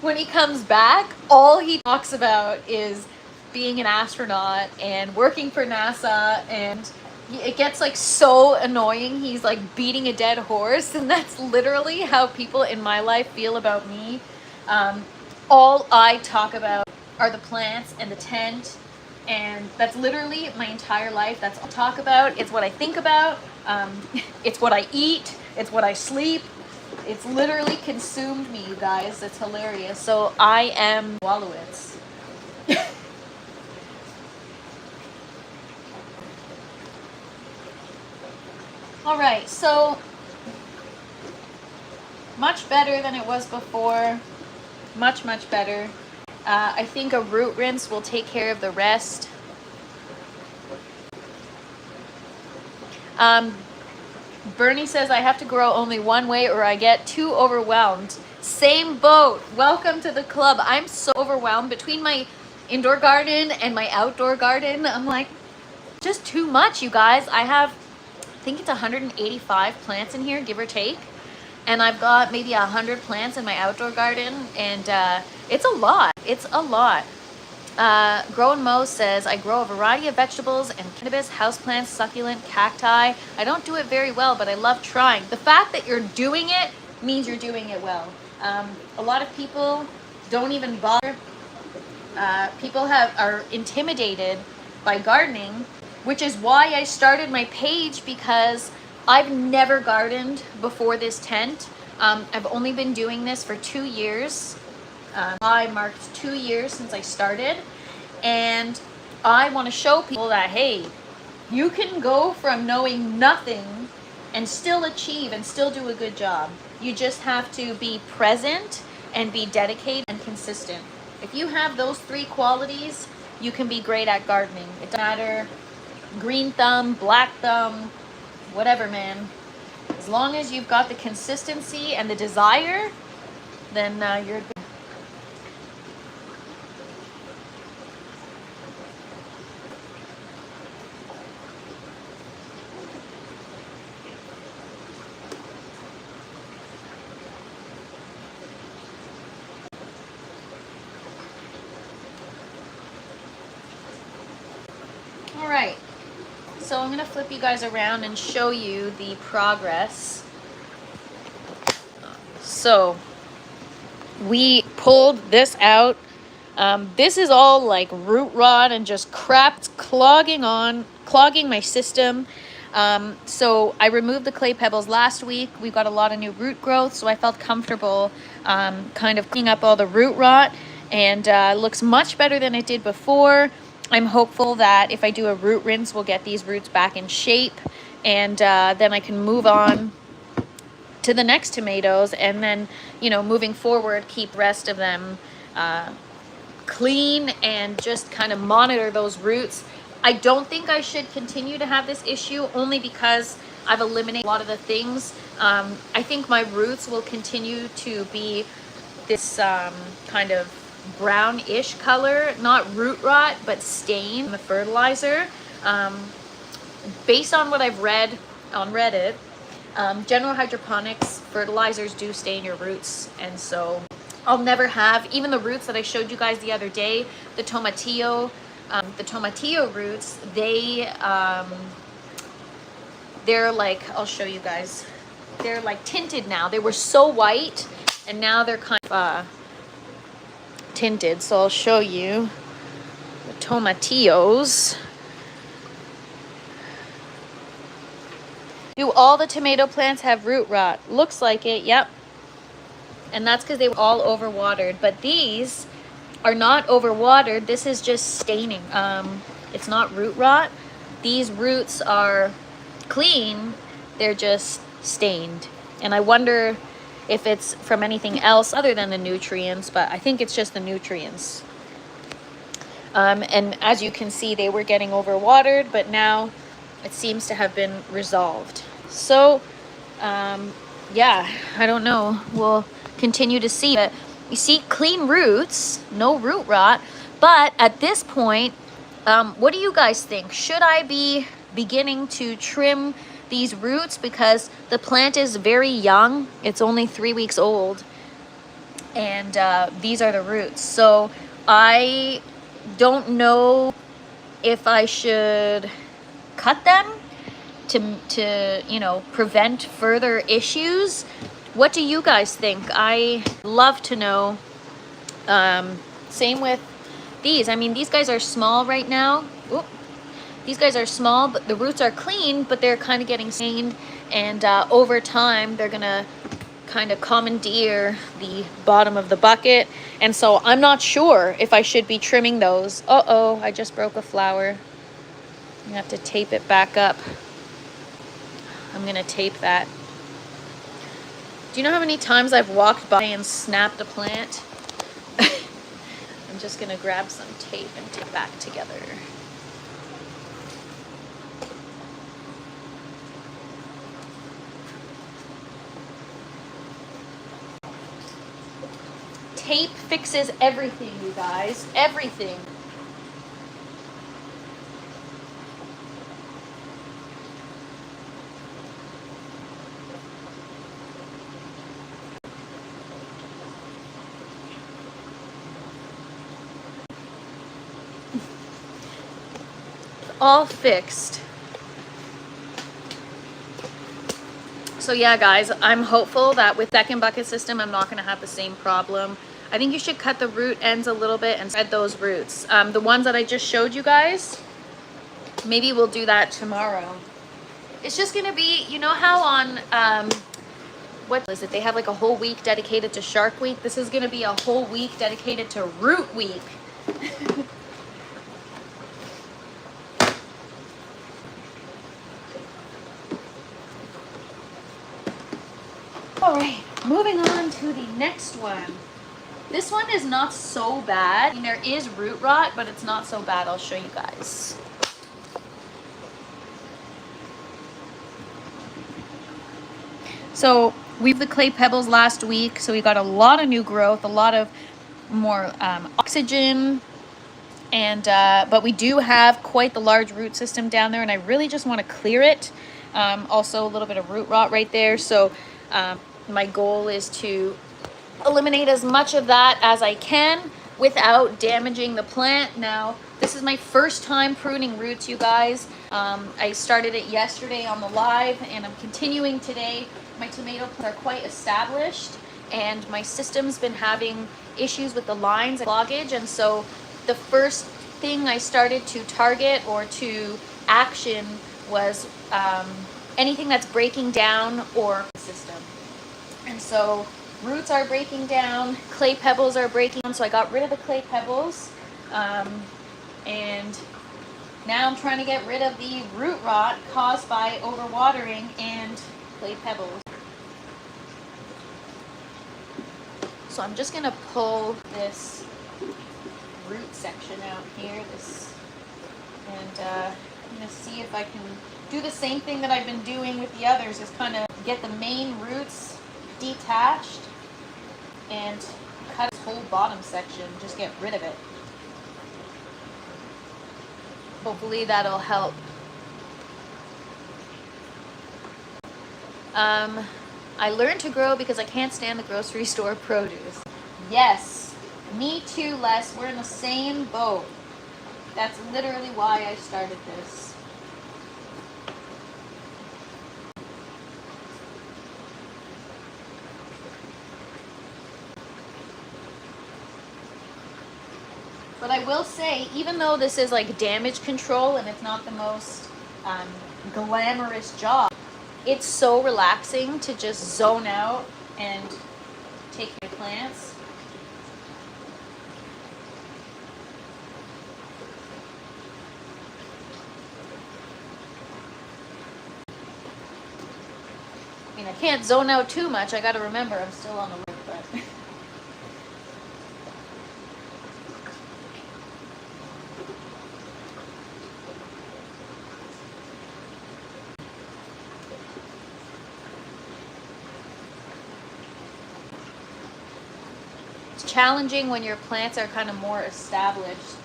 when he comes back, all he talks about is being an astronaut and working for NASA, and it gets like so annoying. He's like beating a dead horse, and that's literally how people in my life feel about me. All I talk about are the plants and the tent, and that's literally my entire life. That's all I talk about. It's what I think about. It's what I eat. It's what I sleep. It's literally consumed me, you guys. It's hilarious. So I am Wallowitz. All right, so much better than it was before. Much, much better. I think a root rinse will take care of the rest. Bernie says I have to grow only one way or I get too overwhelmed. Same boat. Welcome to the club. I'm so overwhelmed between my indoor garden and my outdoor garden. I'm like, just too much, you guys. I think it's 185 plants in here, give or take. And I've got maybe 100 plants in my outdoor garden, and it's a lot. It's a lot. Grow and Mo says, I grow a variety of vegetables and cannabis, houseplants, succulent, cacti. I don't do it very well, but I love trying. The fact that you're doing it means you're doing it well. A lot of people don't even bother. People are intimidated by gardening, which is why I started my page, because I've never gardened before this tent. I've only been doing this for 2 years. I marked 2 years since I started, and I want to show people that, hey, you can go from knowing nothing and still achieve and still do a good job. You just have to be present and be dedicated and consistent. If you have those 3 qualities, you can be great at gardening. It doesn't matter, green thumb, black thumb, whatever, man. As long as you've got the consistency and the desire, then you're good. All right. So I'm going to flip you guys around and show you the progress. So we pulled this out. This is all like root rot and just crap. It's clogging my system. So I removed the clay pebbles last week. We got a lot of new root growth, so I felt comfortable kind of cleaning up all the root rot, and looks much better than it did before. I'm hopeful that if I do a root rinse, we'll get these roots back in shape, and then I can move on to the next tomatoes, and then, you know, moving forward, keep the rest of them clean and just kind of monitor those roots. I don't think I should continue to have this issue, only because I've eliminated a lot of the things. I think my roots will continue to be this kind of brownish color, not root rot, but stain, the fertilizer. Based on what I've read on Reddit, general hydroponics fertilizers do stain your roots, and so I'll never have, even the roots that I showed you guys the other day, the tomatillo roots, they're like, I'll show you guys, they're like tinted now. They were so white, and now they're kind of tinted. So I'll show you the tomatillos. Do all the tomato plants have root rot? Looks like it, yep. and that's because they were all overwatered. But these are not overwatered. This is just staining. It's not root rot. These roots are clean, they're just stained. And I wonder if it's from anything else other than the nutrients, but I think it's just the nutrients. And as you can see, they were getting overwatered, but now it seems to have been resolved. So, yeah, I don't know. We'll continue to see. But you see, clean roots, no root rot. But at this point, what do you guys think? Should I be beginning to trim these roots because the plant is very young? It's only 3 weeks old, and these are the roots. So I don't know if I should cut them to you know, prevent further issues. What do you guys think? I love to know. Same with these. I mean, these guys are small right now. Oop. These guys are small, but the roots are clean, but they're kind of getting stained, and over time they're gonna kind of commandeer the bottom of the bucket. And so I'm not sure if I should be trimming those. Uh-oh, I just broke a flower. I have to tape it back up. I'm gonna tape that. Do you know how many times I've walked by and snapped a plant? I'm just gonna grab some tape and tape back together. Tape fixes everything, you guys. Everything. All fixed. So yeah, guys, I'm hopeful that with second bucket system, I'm not going to have the same problem. I think you should cut the root ends a little bit and spread those roots. The ones that I just showed you guys, maybe we'll do that tomorrow. It's just going to be, you know how on, what is it? They have like a whole week dedicated to Shark Week. This is going to be a whole week dedicated to Root Week. All right, moving on to the next one. This one is not so bad. I mean, there is root rot, but it's not so bad. I'll show you guys. So we have the clay pebbles last week, so we got a lot of new growth, a lot of more oxygen, and but we do have quite the large root system down there, and I really just want to clear it. Also a little bit of root rot right there, so my goal is to eliminate as much of that as I can without damaging the plant. Now, this is my first time pruning roots, you guys. I started it yesterday on the live, and I'm continuing today. My tomato plants are quite established, and my system's been having issues with the lines and cloggage, and so the first thing I started to target or to action was anything that's breaking down or system. And so roots are breaking down, clay pebbles are breaking down, so I got rid of the clay pebbles, and now I'm trying to get rid of the root rot caused by overwatering and clay pebbles. So I'm just gonna pull this root section out here, and I'm gonna see if I can do the same thing that I've been doing with the others, is kind of get the main roots detached and cut this whole bottom section, just get rid of it. Hopefully that'll help. I learned to grow because I can't stand the grocery store produce. Yes, me too, Les. We're in the same boat. That's literally why I started this. But I will say, even though this is like damage control and it's not the most glamorous job, it's so relaxing to just zone out and take care of plants. I mean, I can't zone out too much. I got to remember I'm still on the road, but it's challenging when your plants are kind of more established.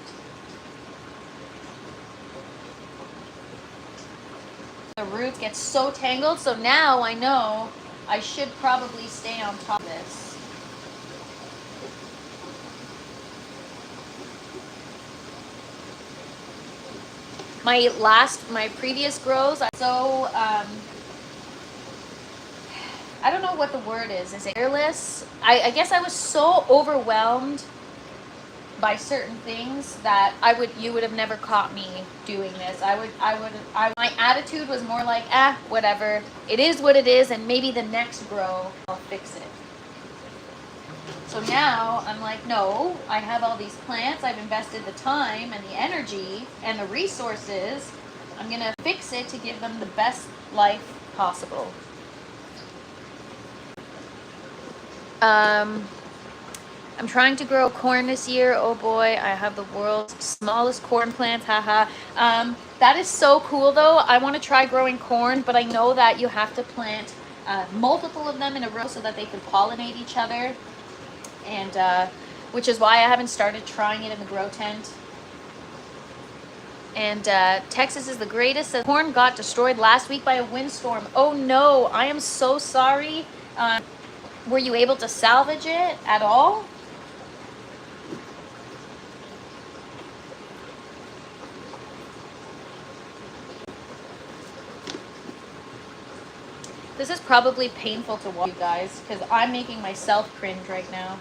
The roots get so tangled, so now I know I should probably stay on top of this. My previous grows, I don't know what the word is. Is it careless? I guess I was so overwhelmed by certain things that you would have never caught me doing this. My attitude was more like, whatever. It is what it is, and maybe the next grow I'll fix it. So now I'm like, no, I have all these plants. I've invested the time and the energy and the resources. I'm going to fix it to give them the best life possible. I'm trying to grow corn this year. Oh boy, I have the world's smallest corn plants. Haha. That is so cool though. I want to try growing corn, but I know that you have to plant multiple of them in a row so that they can pollinate each other. And which is why I haven't started trying it in the grow tent. And Texas is the greatest. The corn got destroyed last week by a windstorm. Oh no, I am so sorry. Were you able to salvage it at all? This is probably painful to watch, you guys, because I'm making myself cringe right now.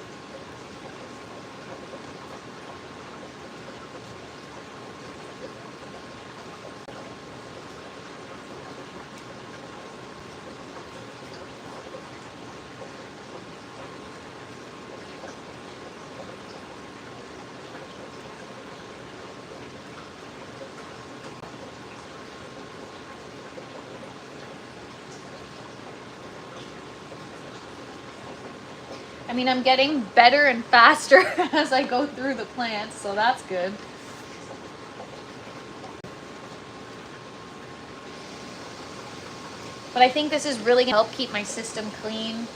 I mean, I'm getting better and faster as I go through the plants, so that's good. But I think this is really going to help keep my system clean.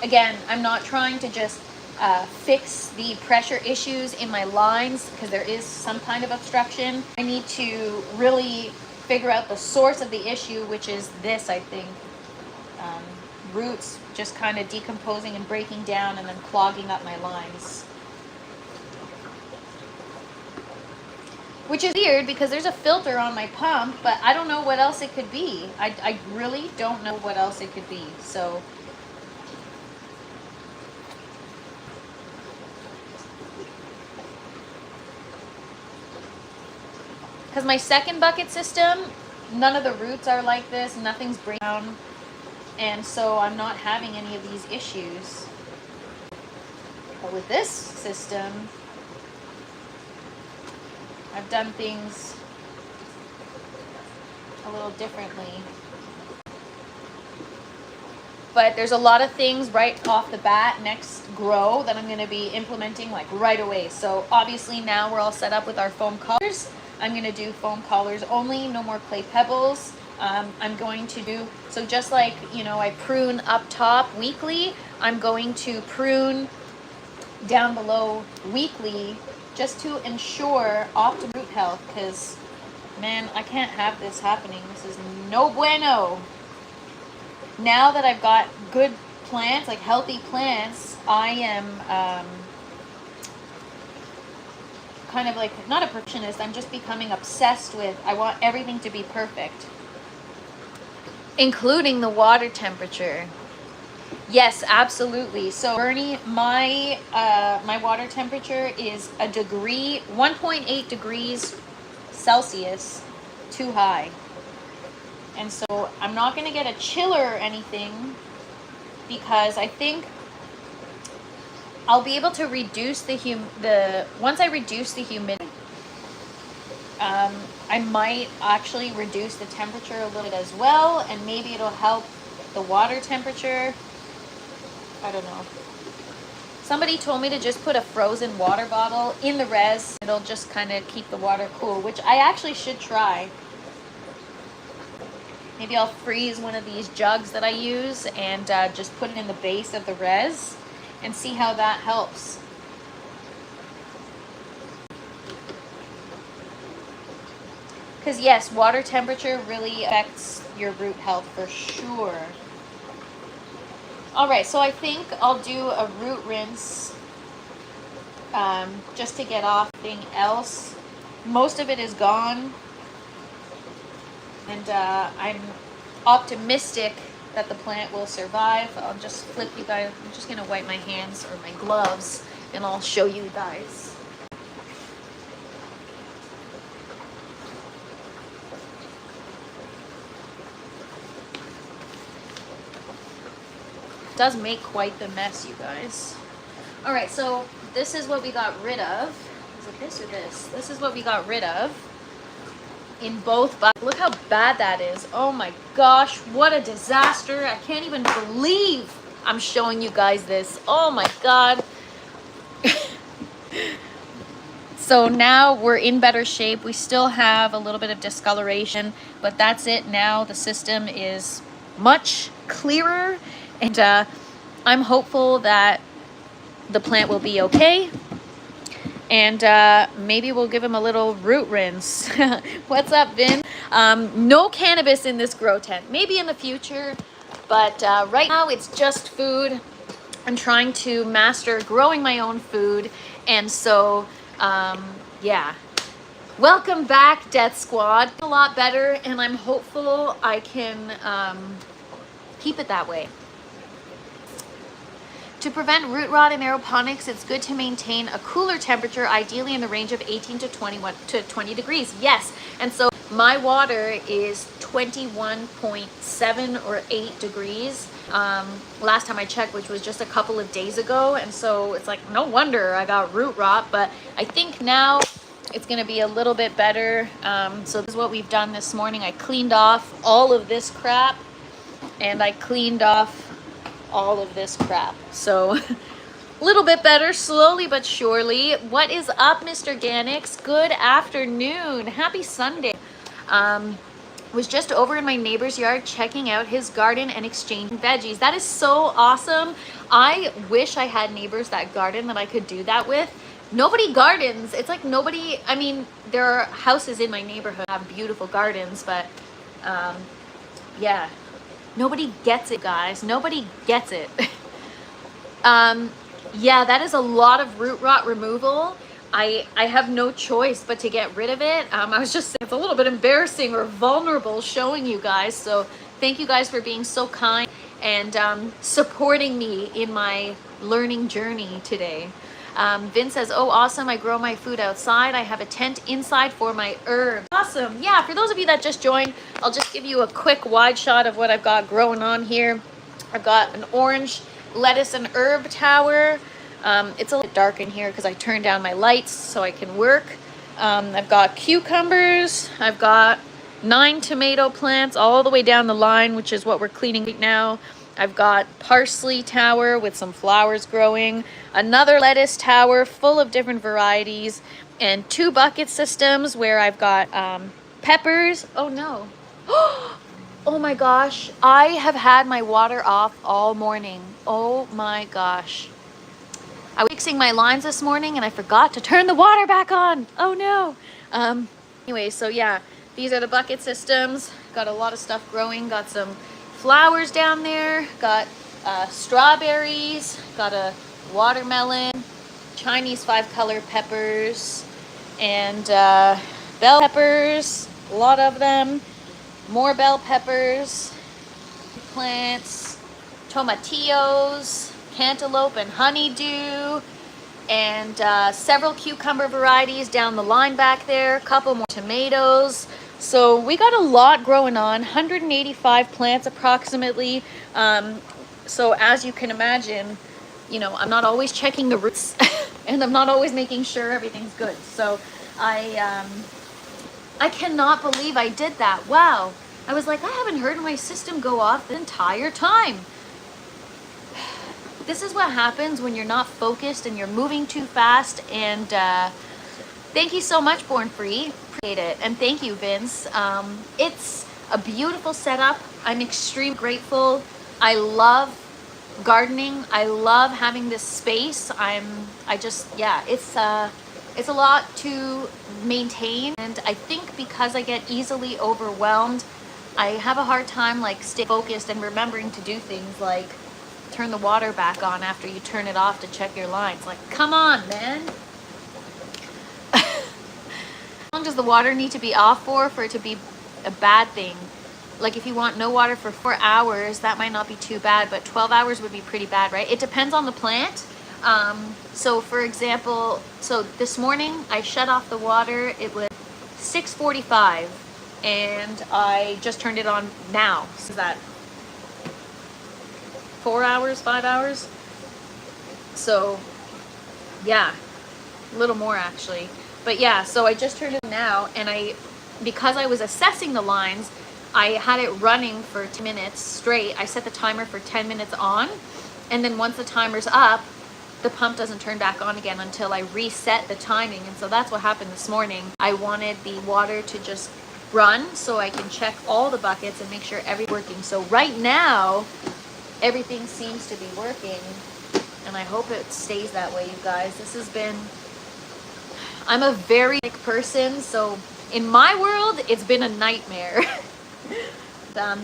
Again, I'm not trying to just fix the pressure issues in my lines because there is some kind of obstruction. I need to really figure out the source of the issue, which is this, I think. Roots just kind of decomposing and breaking down and then clogging up my lines. Which is weird because there's a filter on my pump, but I don't know what else it could be. I really don't know what else it could be. So because my second bucket system, none of the roots are like this, nothing's breaking down. And so I'm not having any of these issues. But with this system, I've done things a little differently. But there's a lot of things right off the bat next grow that I'm going to be implementing like right away. So obviously now we're all set up with our foam collars. I'm going to do foam collars only, no more clay pebbles. I'm going to do, so just like, you know, I prune up top weekly, I'm going to prune down below weekly just to ensure optimal root health, because, man, I can't have this happening. This is no bueno. Now that I've got good plants, like healthy plants, I am kind of like, not a perfectionist, I'm just becoming obsessed with, I want everything to be perfect. Including the water temperature. Yes, absolutely. So Bernie, my water temperature is 1.8 degrees Celsius too high. And so I'm not going to get a chiller or anything because I think I'll be able to reduce once I reduce the humidity, I might actually reduce the temperature a little bit as well, and maybe it'll help the water temperature. I don't know. Somebody told me to just put a frozen water bottle in the res. It'll just kind of keep the water cool, which I actually should try. Maybe I'll freeze one of these jugs that I use and just put it in the base of the res and see how that helps. Because yes, water temperature really affects your root health for sure. All right, so I think I'll do a root rinse just to get off anything else. Most of it is gone, and I'm optimistic that the plant will survive. I'll just flip you guys. I'm just gonna wipe my hands or my gloves, and I'll show you guys. Does make quite the mess, you guys. All right, so this is what we got rid of. Is it this or this? This is what we got rid of in both buckets. Look how bad that is. Oh my gosh, what a disaster. I can't even believe I'm showing you guys this. Oh my God. So now we're in better shape. We still have a little bit of discoloration, but that's it now. The system is much clearer. And I'm hopeful that the plant will be okay. And maybe we'll give him a little root rinse. What's up, Vin? No cannabis in this grow tent. Maybe in the future. But right now it's just food. I'm trying to master growing my own food. And so, yeah. Welcome back, Death Squad. A lot better. And I'm hopeful I can keep it that way. To prevent root rot in aeroponics, it's good to maintain a cooler temperature, ideally in the range of 18 to 20 degrees. Yes, and so my water is 21.7 or 8 degrees. Last time I checked, which was just a couple of days ago, and so it's like, no wonder I got root rot, but I think now it's gonna be a little bit better. So this is what we've done this morning. I cleaned off all of this crap, and I cleaned off all of this crap. So a little bit better, slowly but surely. What is up, Mr. Ganix? Good afternoon. Happy Sunday. Was just over in my neighbor's yard checking out his garden and exchanging veggies. That is so awesome. I wish I had neighbors that garden that I could do that with. Nobody gardens. It's like nobody, I mean, there are houses in my neighborhood that have beautiful gardens, but yeah. Nobody gets it, guys. Nobody gets it. Yeah, that is a lot of root rot removal. I have no choice but to get rid of it. I was just saying, it's a little bit embarrassing or vulnerable showing you guys. So thank you guys for being so kind and supporting me in my learning journey today. Vin says, oh, awesome. I grow my food outside. I have a tent inside for my herbs. Awesome. Yeah, for those of you that just joined, I'll just give you a quick wide shot of what I've got growing on here. I've got an orange lettuce and herb tower. It's a little dark in here because I turned down my lights so I can work. I've got cucumbers. I've got 9 tomato plants all the way down the line, which is what we're cleaning right now. I've got parsley tower with some flowers growing, another lettuce tower full of different varieties, and 2 bucket systems where I've got peppers. Oh no. Oh my gosh. I have had my water off all morning. Oh my gosh. I was fixing my lines this morning and I forgot to turn the water back on. Oh no. Anyway, so yeah, these are the bucket systems. Got a lot of stuff growing. Got some flowers down there, got strawberries, got a watermelon, Chinese 5-color peppers, and bell peppers, a lot of them, more bell peppers, plants, tomatillos, cantaloupe and honeydew, and several cucumber varieties down the line back there, a couple more tomatoes. So we got a lot growing on, 185 plants approximately. So as you can imagine, you know, I'm not always checking the roots and I'm not always making sure everything's good. So I cannot believe I did that. Wow. I was like, I haven't heard my system go off the entire time. This is what happens when you're not focused and you're moving too fast. And thank you so much, Born Free. Appreciate it. And thank you, Vince. It's a beautiful setup. I'm extremely grateful. I love gardening. I love having this space. It's a lot to maintain, and I think because I get easily overwhelmed, I have a hard time like staying focused and remembering to do things like turn the water back on after you turn it off to check your lines. Like, come on, man. How long does the water need to be off for it to be a bad thing? Like if you want no water for 4 hours, that might not be too bad, but 12 hours would be pretty bad, right? It depends on the plant. So for example, so this morning I shut off the water. It was 6:45 and I just turned it on now. So is that 4 hours, 5 hours? So yeah, a little more actually. But yeah, so I just turned it now, and because I was assessing the lines, I had it running for 10 minutes straight. I set the timer for 10 minutes on, and then once the timer's up, the pump doesn't turn back on again until I reset the timing. And so that's what happened this morning. I wanted the water to just run so I can check all the buckets and make sure everything's working. So right now, everything seems to be working, and I hope it stays that way, you guys. I'm a very sick person, so in my world, it's been a nightmare.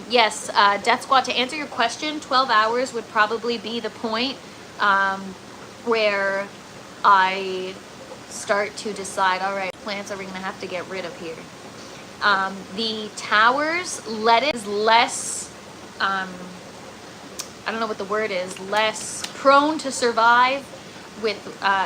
Yes, Death Squad, to answer your question, 12 hours would probably be the point where I start to decide, all right, plants are we going to have to get rid of here. The towers, lettuce is less, I don't know what the word is, less prone to survive with,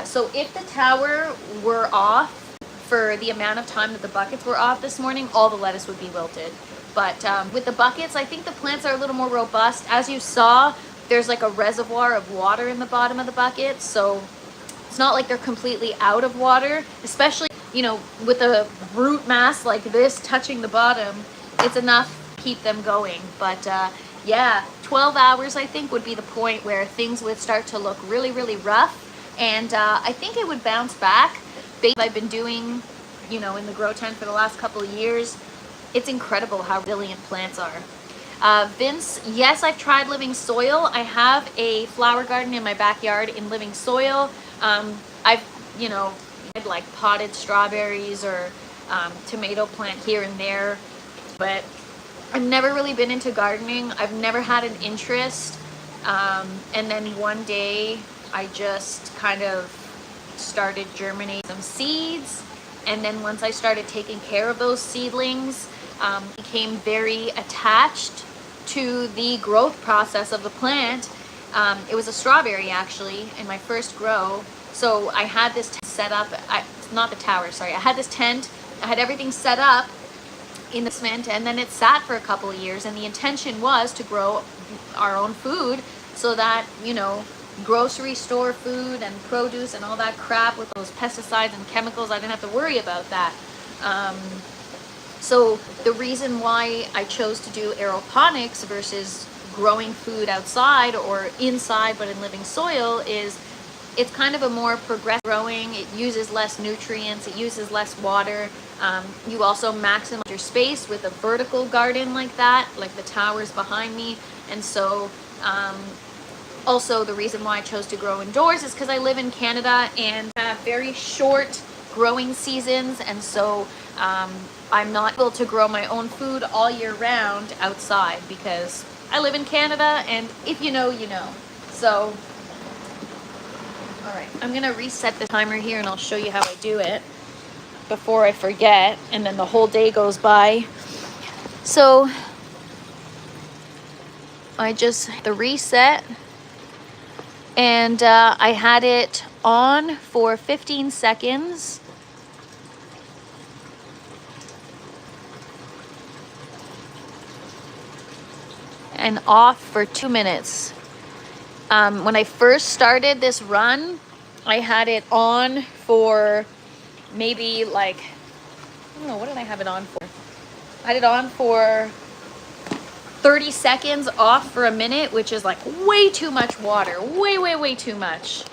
so if the tower were off for the amount of time that the buckets were off this morning, all the lettuce would be wilted. But with the buckets, I think the plants are a little more robust. As you saw, there's like a reservoir of water in the bottom of the bucket, so it's not like they're completely out of water, especially, you know, with a root mass like this touching the bottom, it's enough to keep them going. But yeah, 12 hours I think would be the point where things would start to look really, really rough, and I think it would bounce back. I've been doing, you know, in the grow tent for the last couple of years. It's incredible how resilient plants are. Vince, yes, I've tried living soil. I have a flower garden in my backyard in living soil. I've, you know, like potted strawberries or tomato plant here and there, but I've never really been into gardening. I've never had an interest. And then one day I just kind of started germinating some seeds. And then once I started taking care of those seedlings, became very attached to the growth process of the plant. It was a strawberry actually in my first grow. So I had this set up, not the tower, sorry. I had this tent, I had everything set up in the cement, and then it sat for a couple of years, and the intention was to grow our own food so that, you know, grocery store food and produce and all that crap with those pesticides and chemicals, I didn't have to worry about that. So the reason why I chose to do aeroponics versus growing food outside or inside but in living soil is it's kind of a more progressive growing. It uses less nutrients, it uses less water. You also maximize your space with a vertical garden like that, like the towers behind me. And so also the reason why I chose to grow indoors is because I live in Canada and have very short growing seasons, and so I'm not able to grow my own food all year round outside because I live in Canada, and if you know, you know. So, all right, I'm gonna reset the timer here and I'll show you how I do it before I forget, and then the whole day goes by. So I just hit the reset, and I had it on for 15 seconds. And off for 2 minutes. When I first started this run, I had it on for maybe like, I don't know, what did I have it on for? I had it on for 30 seconds, off for a minute, which is like way too much water. Way too much.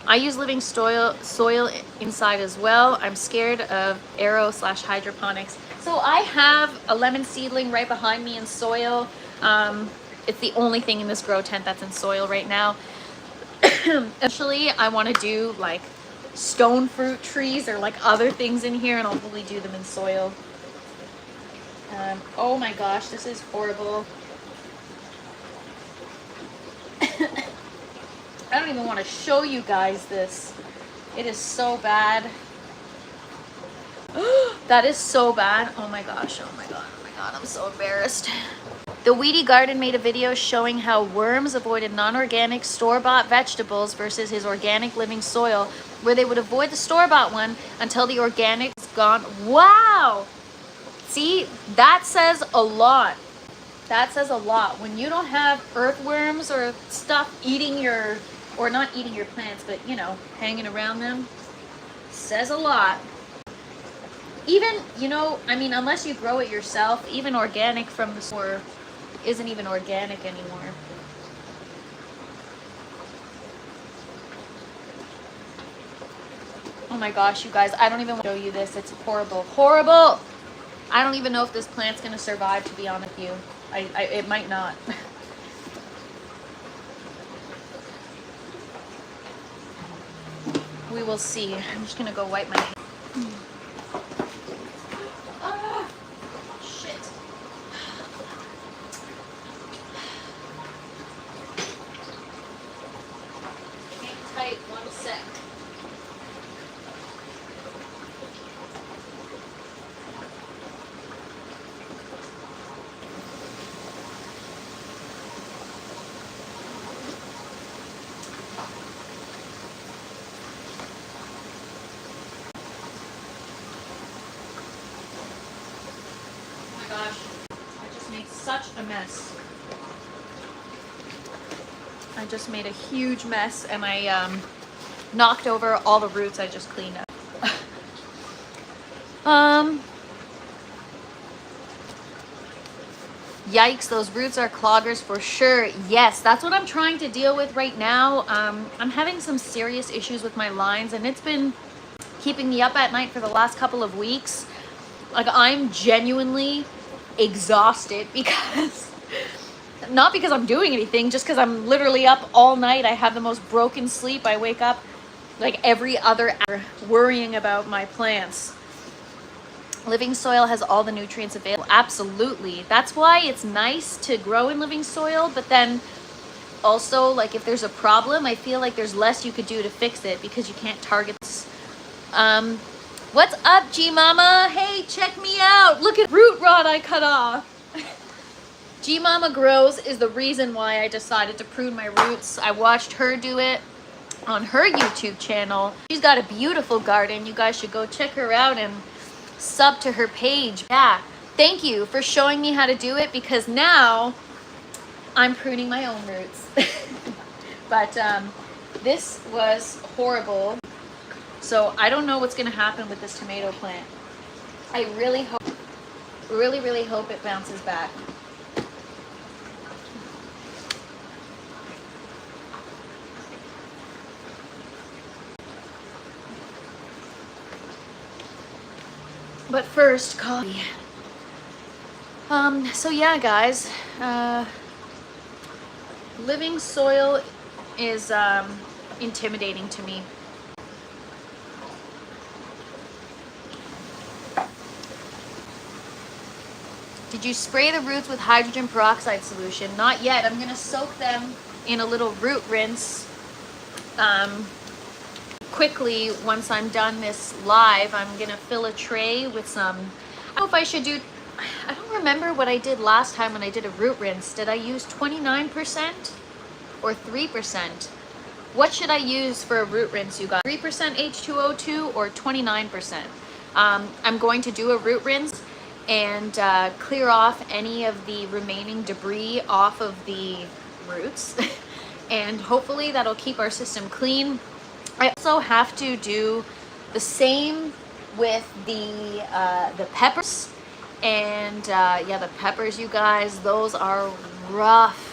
I use living soil inside as well. I'm scared of aero/hydroponics. So I have a lemon seedling right behind me in soil. It's the only thing in this grow tent that's in soil right now. Eventually, I want to do like stone fruit trees or like other things in here, and I'll probably do them in soil. Oh my gosh, this is horrible. I don't even want to show you guys this. It is so bad. That is so bad. Oh my gosh, oh my god, I'm so embarrassed. The Weedy Garden made a video showing how worms avoided non-organic store-bought vegetables versus his organic living soil, where they would avoid the store-bought one until the organic is gone. Wow! See, that says a lot. That says a lot. When you don't have earthworms or stuff eating your, or not eating your plants, but you know, hanging around them, says a lot. Even, you know, I mean, unless you grow it yourself, even organic from the store isn't even organic anymore. Oh my gosh, you guys, I don't even want to show you this. It's horrible. Horrible! I don't even know if this plant's going to survive, to be honest with you. It might not. We will see. I'm just going to go wipe my hands. Shit. Hang tight 1 sec. Gosh, I just made such a mess. I just made a huge mess, and I knocked over all the roots I just cleaned up. Yikes, those roots are cloggers for sure. Yes, that's what I'm trying to deal with right now. I'm having some serious issues with my lines, and it's been keeping me up at night for the last couple of weeks. Like, I'm genuinely exhausted because, not because I'm doing anything, just because I'm literally up all night. I have the most broken sleep. I wake up like every other hour worrying about my plants. Living soil has all the nutrients available. Absolutely. That's why it's nice to grow in living soil, but then also, like, if there's a problem, I feel like there's less you could do to fix it because you can't target this. What's up, G Mama? Hey, check me out. Look at root rod I cut off. G Mama Grows is the reason why I decided to prune my roots. I watched her do it on her YouTube channel. She's got a beautiful garden. You guys should go check her out and sub to her page. Yeah, thank you for showing me how to do it, because now I'm pruning my own roots. But this was horrible. So I don't know what's going to happen with this tomato plant. I really hope, really hope it bounces back. But first, coffee. So yeah, guys, living soil is intimidating to me. Did you spray the roots with hydrogen peroxide solution? Not yet. I'm gonna soak them in a little root rinse quickly. Once I'm done this live, I'm gonna fill a tray with some, I don't know if I should do, I don't remember what I did last time when I did a root rinse. Did I use 29% or 3%? What should I use for a root rinse, you guys? 3% H2O2 or 29%? I'm going to do a root rinse and clear off any of the remaining debris off of the roots. And hopefully that'll keep our system clean. I also have to do the same with the peppers. And yeah, the peppers, you guys, those are rough.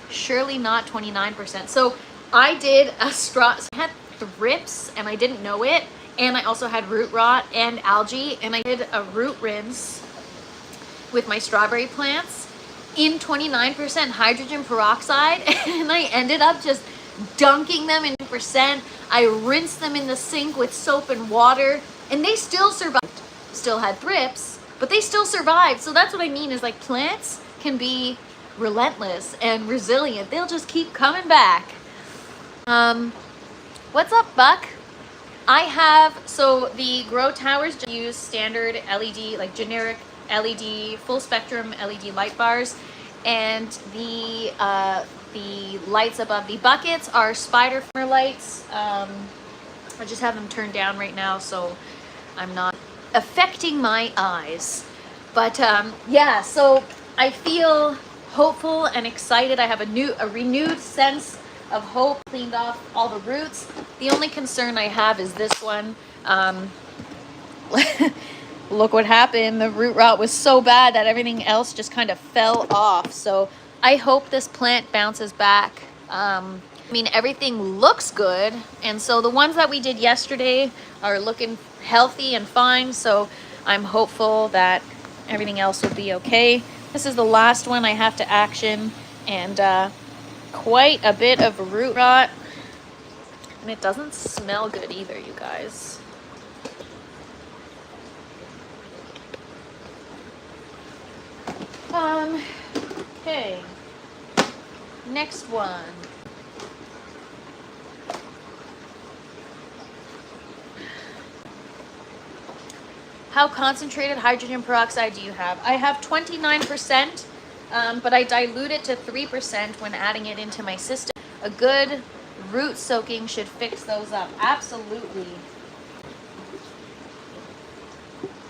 Surely not 29%. So I did a straw, I had thrips and I didn't know it. And I also had root rot and algae, and I did a root rinse with my strawberry plants in 29% hydrogen peroxide, and I ended up just dunking them in 2%. I rinsed them in the sink with soap and water, and they still survived. Still had thrips, but they still survived. So that's what I mean, is like plants can be relentless and resilient. They'll just keep coming back. What's up, Buck? I have, so the Grow Towers just use standard LED, like generic LED, full spectrum LED light bars, and the lights above the buckets are spider lights. I just have them turned down right now, so I'm not affecting my eyes. But yeah, so I feel hopeful and excited. I have a renewed sense of hope, cleaned off all the roots. The only concern I have is this one. Look what happened. The root rot was so bad that everything else just kind of fell off. So I hope this plant bounces back. I mean, everything looks good. And so the ones that we did yesterday are looking healthy and fine. So I'm hopeful that everything else will be okay. This is the last one I have to action, and quite a bit of root rot. And it doesn't smell good either, you guys. Okay. Next one. How concentrated hydrogen peroxide do you have? I have 29%, but I dilute it to 3% when adding it into my system. A good root soaking should fix those up. Absolutely.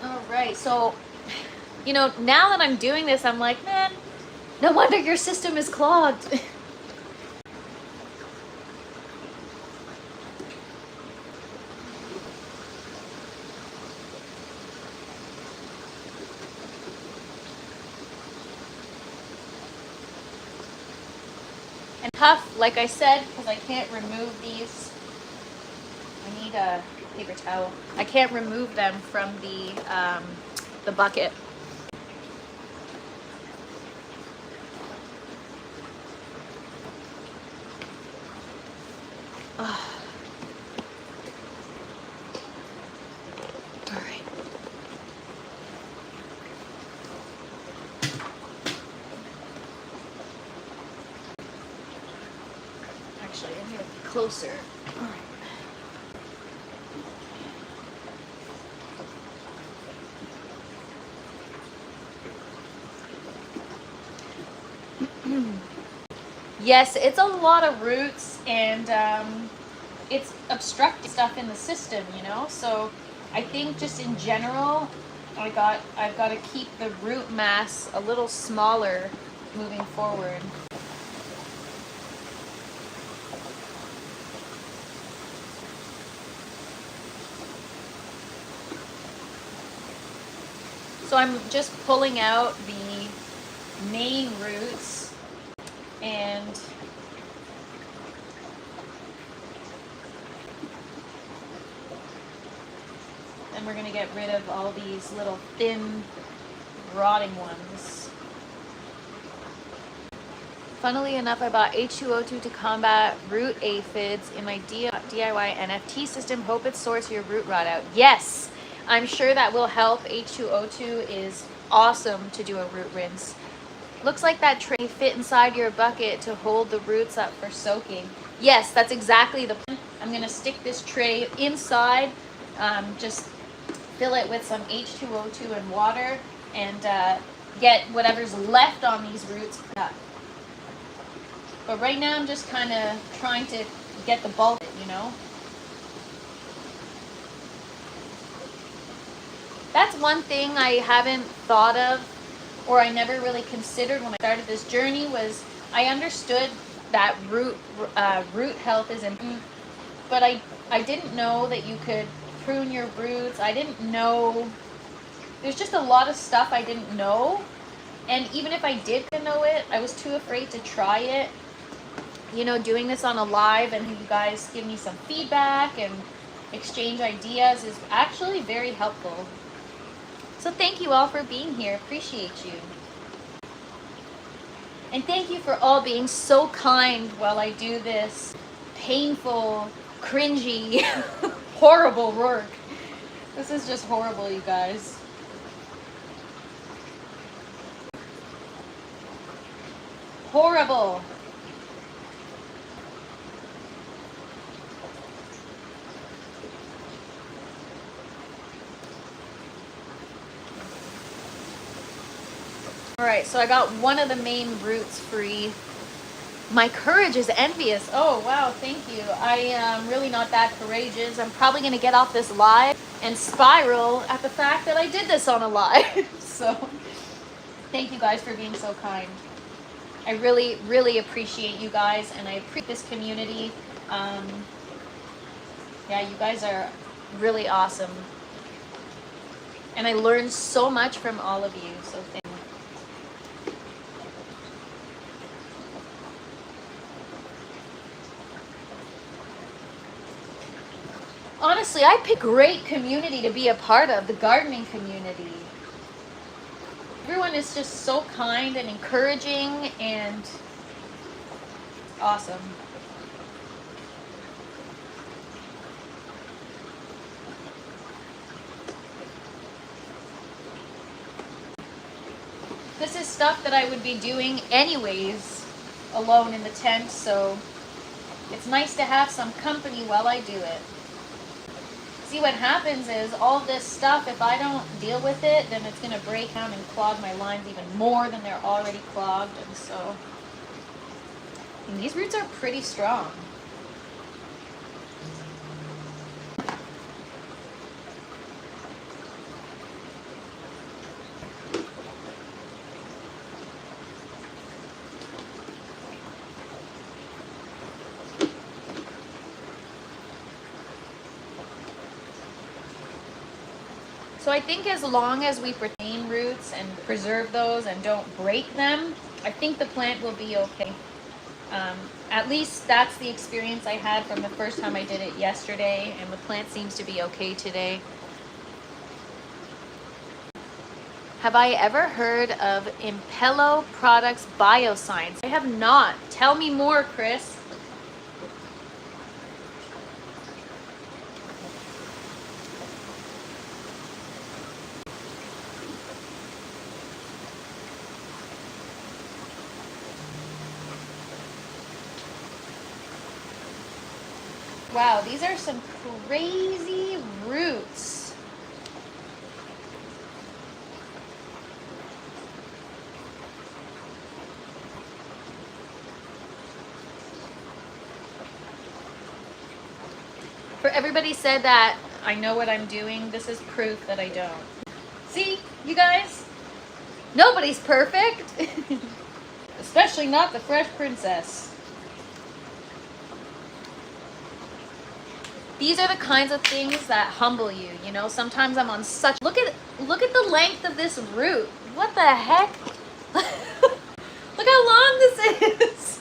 All right, so, you know, now that I'm doing this, I'm like, man, no wonder your system is clogged. And tough, like I said, because I can't remove these. I need a paper towel. I can't remove them from the bucket. Oh. All right. Actually, I need to be closer. All right. Yes, it's a lot of roots, and it's obstructing stuff in the system, you know. So I think just in general, I've got to keep the root mass a little smaller moving forward. So I'm just pulling out the main roots, and we're going to get rid of all these little thin, rotting ones. Funnily enough, I bought H2O2 to combat root aphids in my DIY NFT system. Hope it sorts your root rot out. Yes, I'm sure that will help. H2O2 is awesome to do a root rinse. Looks like that tray fit inside your bucket to hold the roots up for soaking. Yes, that's exactly the plan. I'm going to stick this tray inside, just fill it with some H2O2 and water, and get whatever's left on these roots up. But right now I'm just kind of trying to get the bulk, you know. That's one thing I haven't thought of, or I never really considered when I started this journey, was I understood that root health is important, but I didn't know that you could prune your roots. I didn't know. There's just a lot of stuff I didn't know. And even if I did know it, I was too afraid to try it. You know, doing this on a live and you guys give me some feedback and exchange ideas is actually very helpful. So thank you all for being here. Appreciate you. And thank you for all being so kind while I do this painful, cringy, horrible work. This is just horrible, you guys. Horrible. Alright, so I got one of the main roots free. My courage is envious. Oh, wow, thank you. I am really not that courageous. I'm probably going to get off this live and spiral at the fact that I did this on a live. So, thank you guys for being so kind. I really, really appreciate you guys, and I appreciate this community. Yeah, you guys are really awesome. And I learned so much from all of you, so thank you. Honestly, I picked a great community to be a part of, the gardening community. Everyone is just so kind and encouraging and awesome. This is stuff that I would be doing anyways alone in the tent, so it's nice to have some company while I do it. See, what happens is all this stuff, if I don't deal with it, then it's going to break down and clog my lines even more than they're already clogged. And so, and these roots are pretty strong. So I think as long as we retain roots and preserve those and don't break them, I think the plant will be okay. At least that's the experience I had from the first time I did it yesterday, and the plant seems to be okay today. Have I ever heard of Impello Products Bioscience? I have not. Tell me more, Chris. Wow, these are some crazy roots. For everybody said that I know what I'm doing, this is proof that I don't. See, you guys? Nobody's perfect. Especially not the Fresh Princess. These are the kinds of things that humble you, you know? Sometimes I'm on such... Look at the length of this root. What the heck? Look how long this is.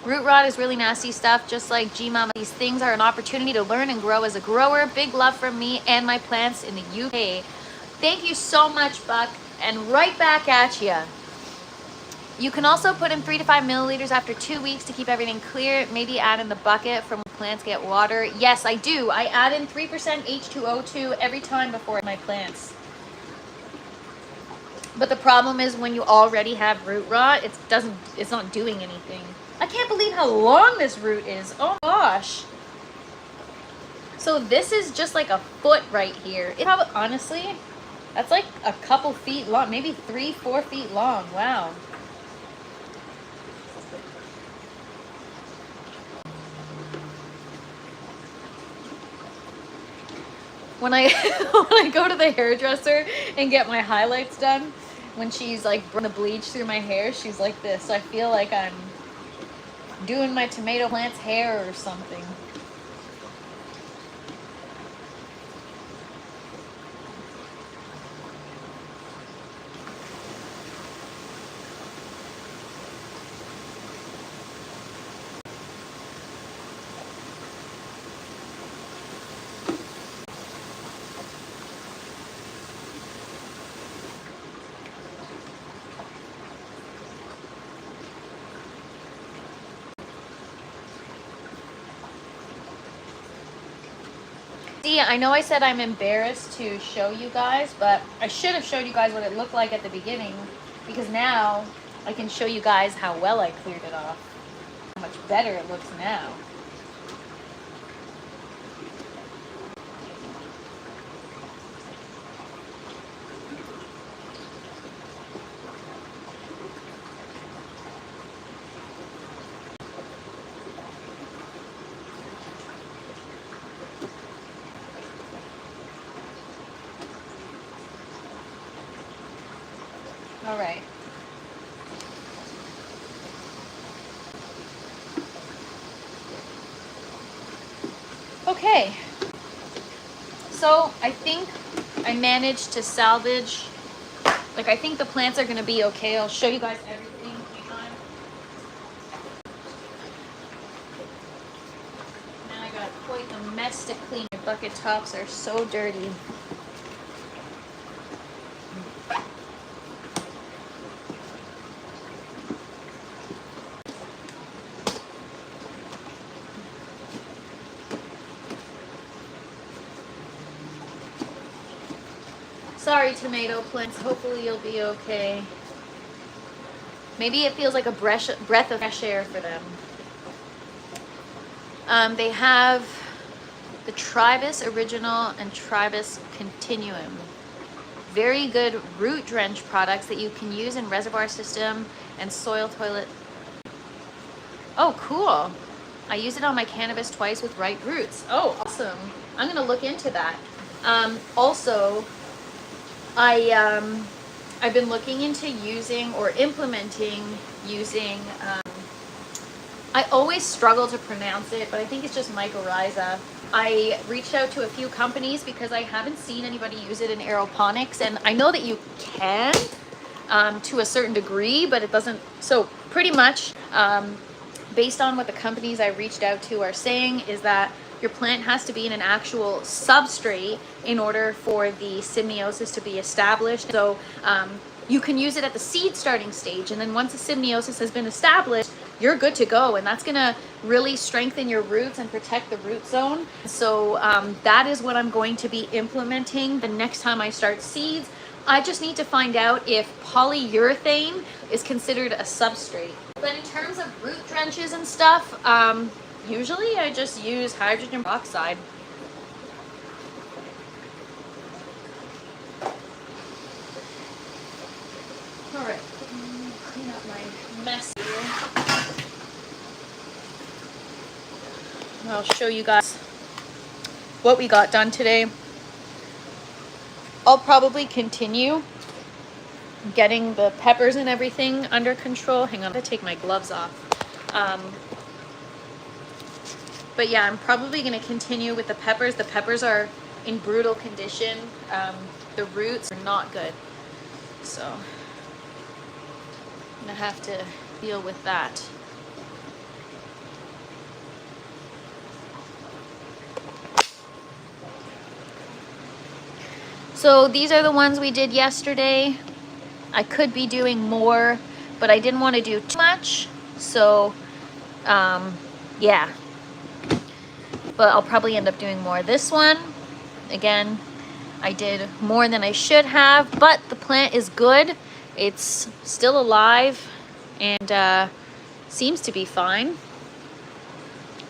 Root rot is really nasty stuff, just like G-Mama. These things are an opportunity to learn and grow as a grower. Big love from me and my plants in the UK. Thank you so much, Buck, and right back at you. You can also put in 3 to 5 milliliters after 2 weeks to keep everything clear. Maybe add in the bucket from when plants get water. Yes, I do. I add in 3% H2O2 every time before my plants. But the problem is when you already have root rot, it's not doing anything. I can't believe how long this root is. Oh gosh. So this is just like a foot right here. It probably, honestly, that's like a couple feet long, maybe 3-4 feet long. Wow. when I when I go to the hairdresser and get my highlights done, when she's like bringing the bleach through my hair, she's like this. So I feel like I'm doing my tomato plant's hair or something. See, I know I said I'm embarrassed to show you guys, but I should have showed you guys what it looked like at the beginning, because now I can show you guys how well I cleared it off. How much better it looks now. All right. Okay. So I think I managed to salvage, like I think the plants are gonna be okay. I'll show you guys everything. Hang on. Now I got quite a mess to clean. My bucket tops are so dirty. Sorry, tomato plants. Hopefully you'll be okay. Maybe it feels like a breath of fresh air for them. They have the Tribus Original and Tribus Continuum. Very good root drench products that you can use in reservoir system and soil toilet. Oh, cool. I used it on my cannabis twice with right roots. Oh, awesome. I'm gonna look into that. Also, I've been looking into using or implementing using, I always struggle to pronounce it, but I think it's just mycorrhiza. I reached out to a few companies because I haven't seen anybody use it in aeroponics, and I know that you can to a certain degree, but it doesn't. So pretty much based on what the companies I reached out to are saying is that your plant has to be in an actual substrate in order for the symbiosis to be established. So you can use it at the seed starting stage, and then once the symbiosis has been established, you're good to go, and that's gonna really strengthen your roots and protect the root zone. So that is what I'm going to be implementing the next time I start seeds. I just need to find out if polyurethane is considered a substrate. But in terms of root drenches and stuff, usually I just use hydrogen peroxide. All right, clean up my mess here. I'll show you guys what we got done today. I'll probably continue getting the peppers and everything under control. Hang on, I'm gonna take my gloves off. But yeah, I'm probably gonna continue with the peppers. The peppers are in brutal condition. The roots are not good. So I'm gonna have to deal with that. So these are the ones we did yesterday. I could be doing more, but I didn't want to do too much. So, yeah. But I'll probably end up doing more. This one, again, I did more than I should have, but the plant is good. It's still alive and seems to be fine.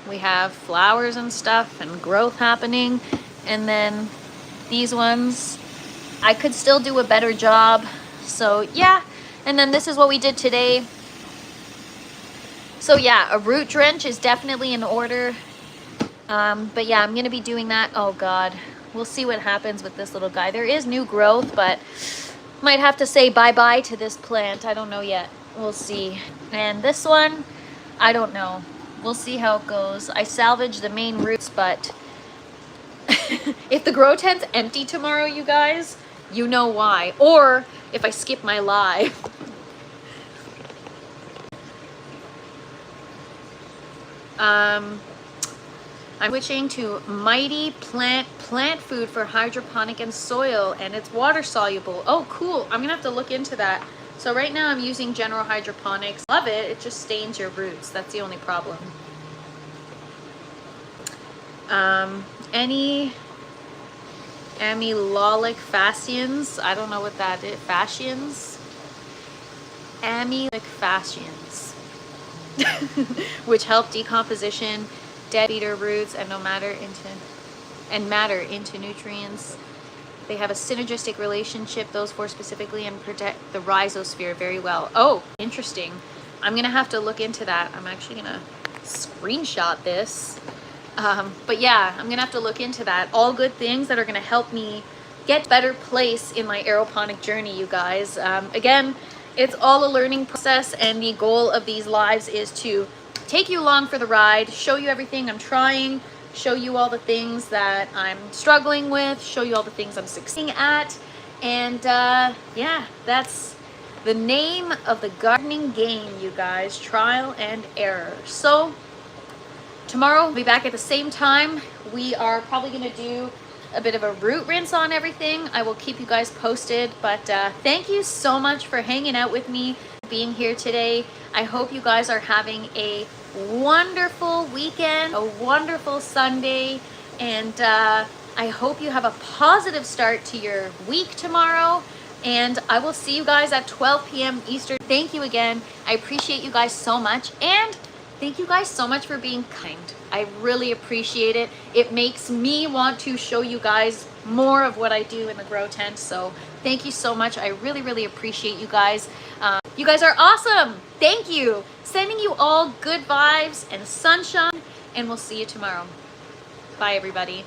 We have flowers and stuff and growth happening. And then these ones, I could still do a better job. So yeah, and then this is what we did today. So yeah, a root drench is definitely in order. But yeah, I'm gonna be doing that. Oh God, we'll see what happens with this little guy. There is new growth, but might have to say bye-bye to this plant. I don't know yet. We'll see. And this one, I don't know. We'll see how it goes. I salvaged the main roots, but if the grow tent's empty tomorrow, you guys, you know why. Or if I skip my live. I'm switching to Mighty Plant food for hydroponic and soil, and it's water soluble. Oh, cool. I'm gonna have to look into that. So right now I'm using general hydroponics. Love it. It just stains your roots. That's the only problem. Any amylolic fascians? I don't know what that is. Fascians? Amylolic fascians. Which help decomposition dead feeder roots and matter into nutrients. They have a synergistic relationship, those four specifically, and protect the rhizosphere very well. Oh, interesting. I'm gonna have to look into that. I'm actually gonna screenshot this. But yeah, I'm gonna have to look into that. All good things that are gonna help me get better place in my aeroponic journey, you guys. Again, it's all a learning process, and the goal of these lives is to take you along for the ride, show you everything I'm trying, show you all the things that I'm struggling with, show you all the things I'm succeeding at, and yeah, that's the name of the gardening game, you guys. Trial and error. So tomorrow we'll be back at the same time. We are probably going to do a bit of a root rinse on everything. I will keep you guys posted, but thank you so much for hanging out with me, being here today. I hope you guys are having a wonderful weekend, a wonderful Sunday, and I hope you have a positive start to your week tomorrow, and I will see you guys at 12 p.m. Eastern. Thank you again. I appreciate you guys so much, and thank you guys so much for being kind. I really appreciate it. It makes me want to show you guys more of what I do in the grow tent. So thank you so much. I really, really appreciate you guys. You guys are awesome. Thank you. Sending you all good vibes and sunshine, and we'll see you tomorrow. Bye, everybody.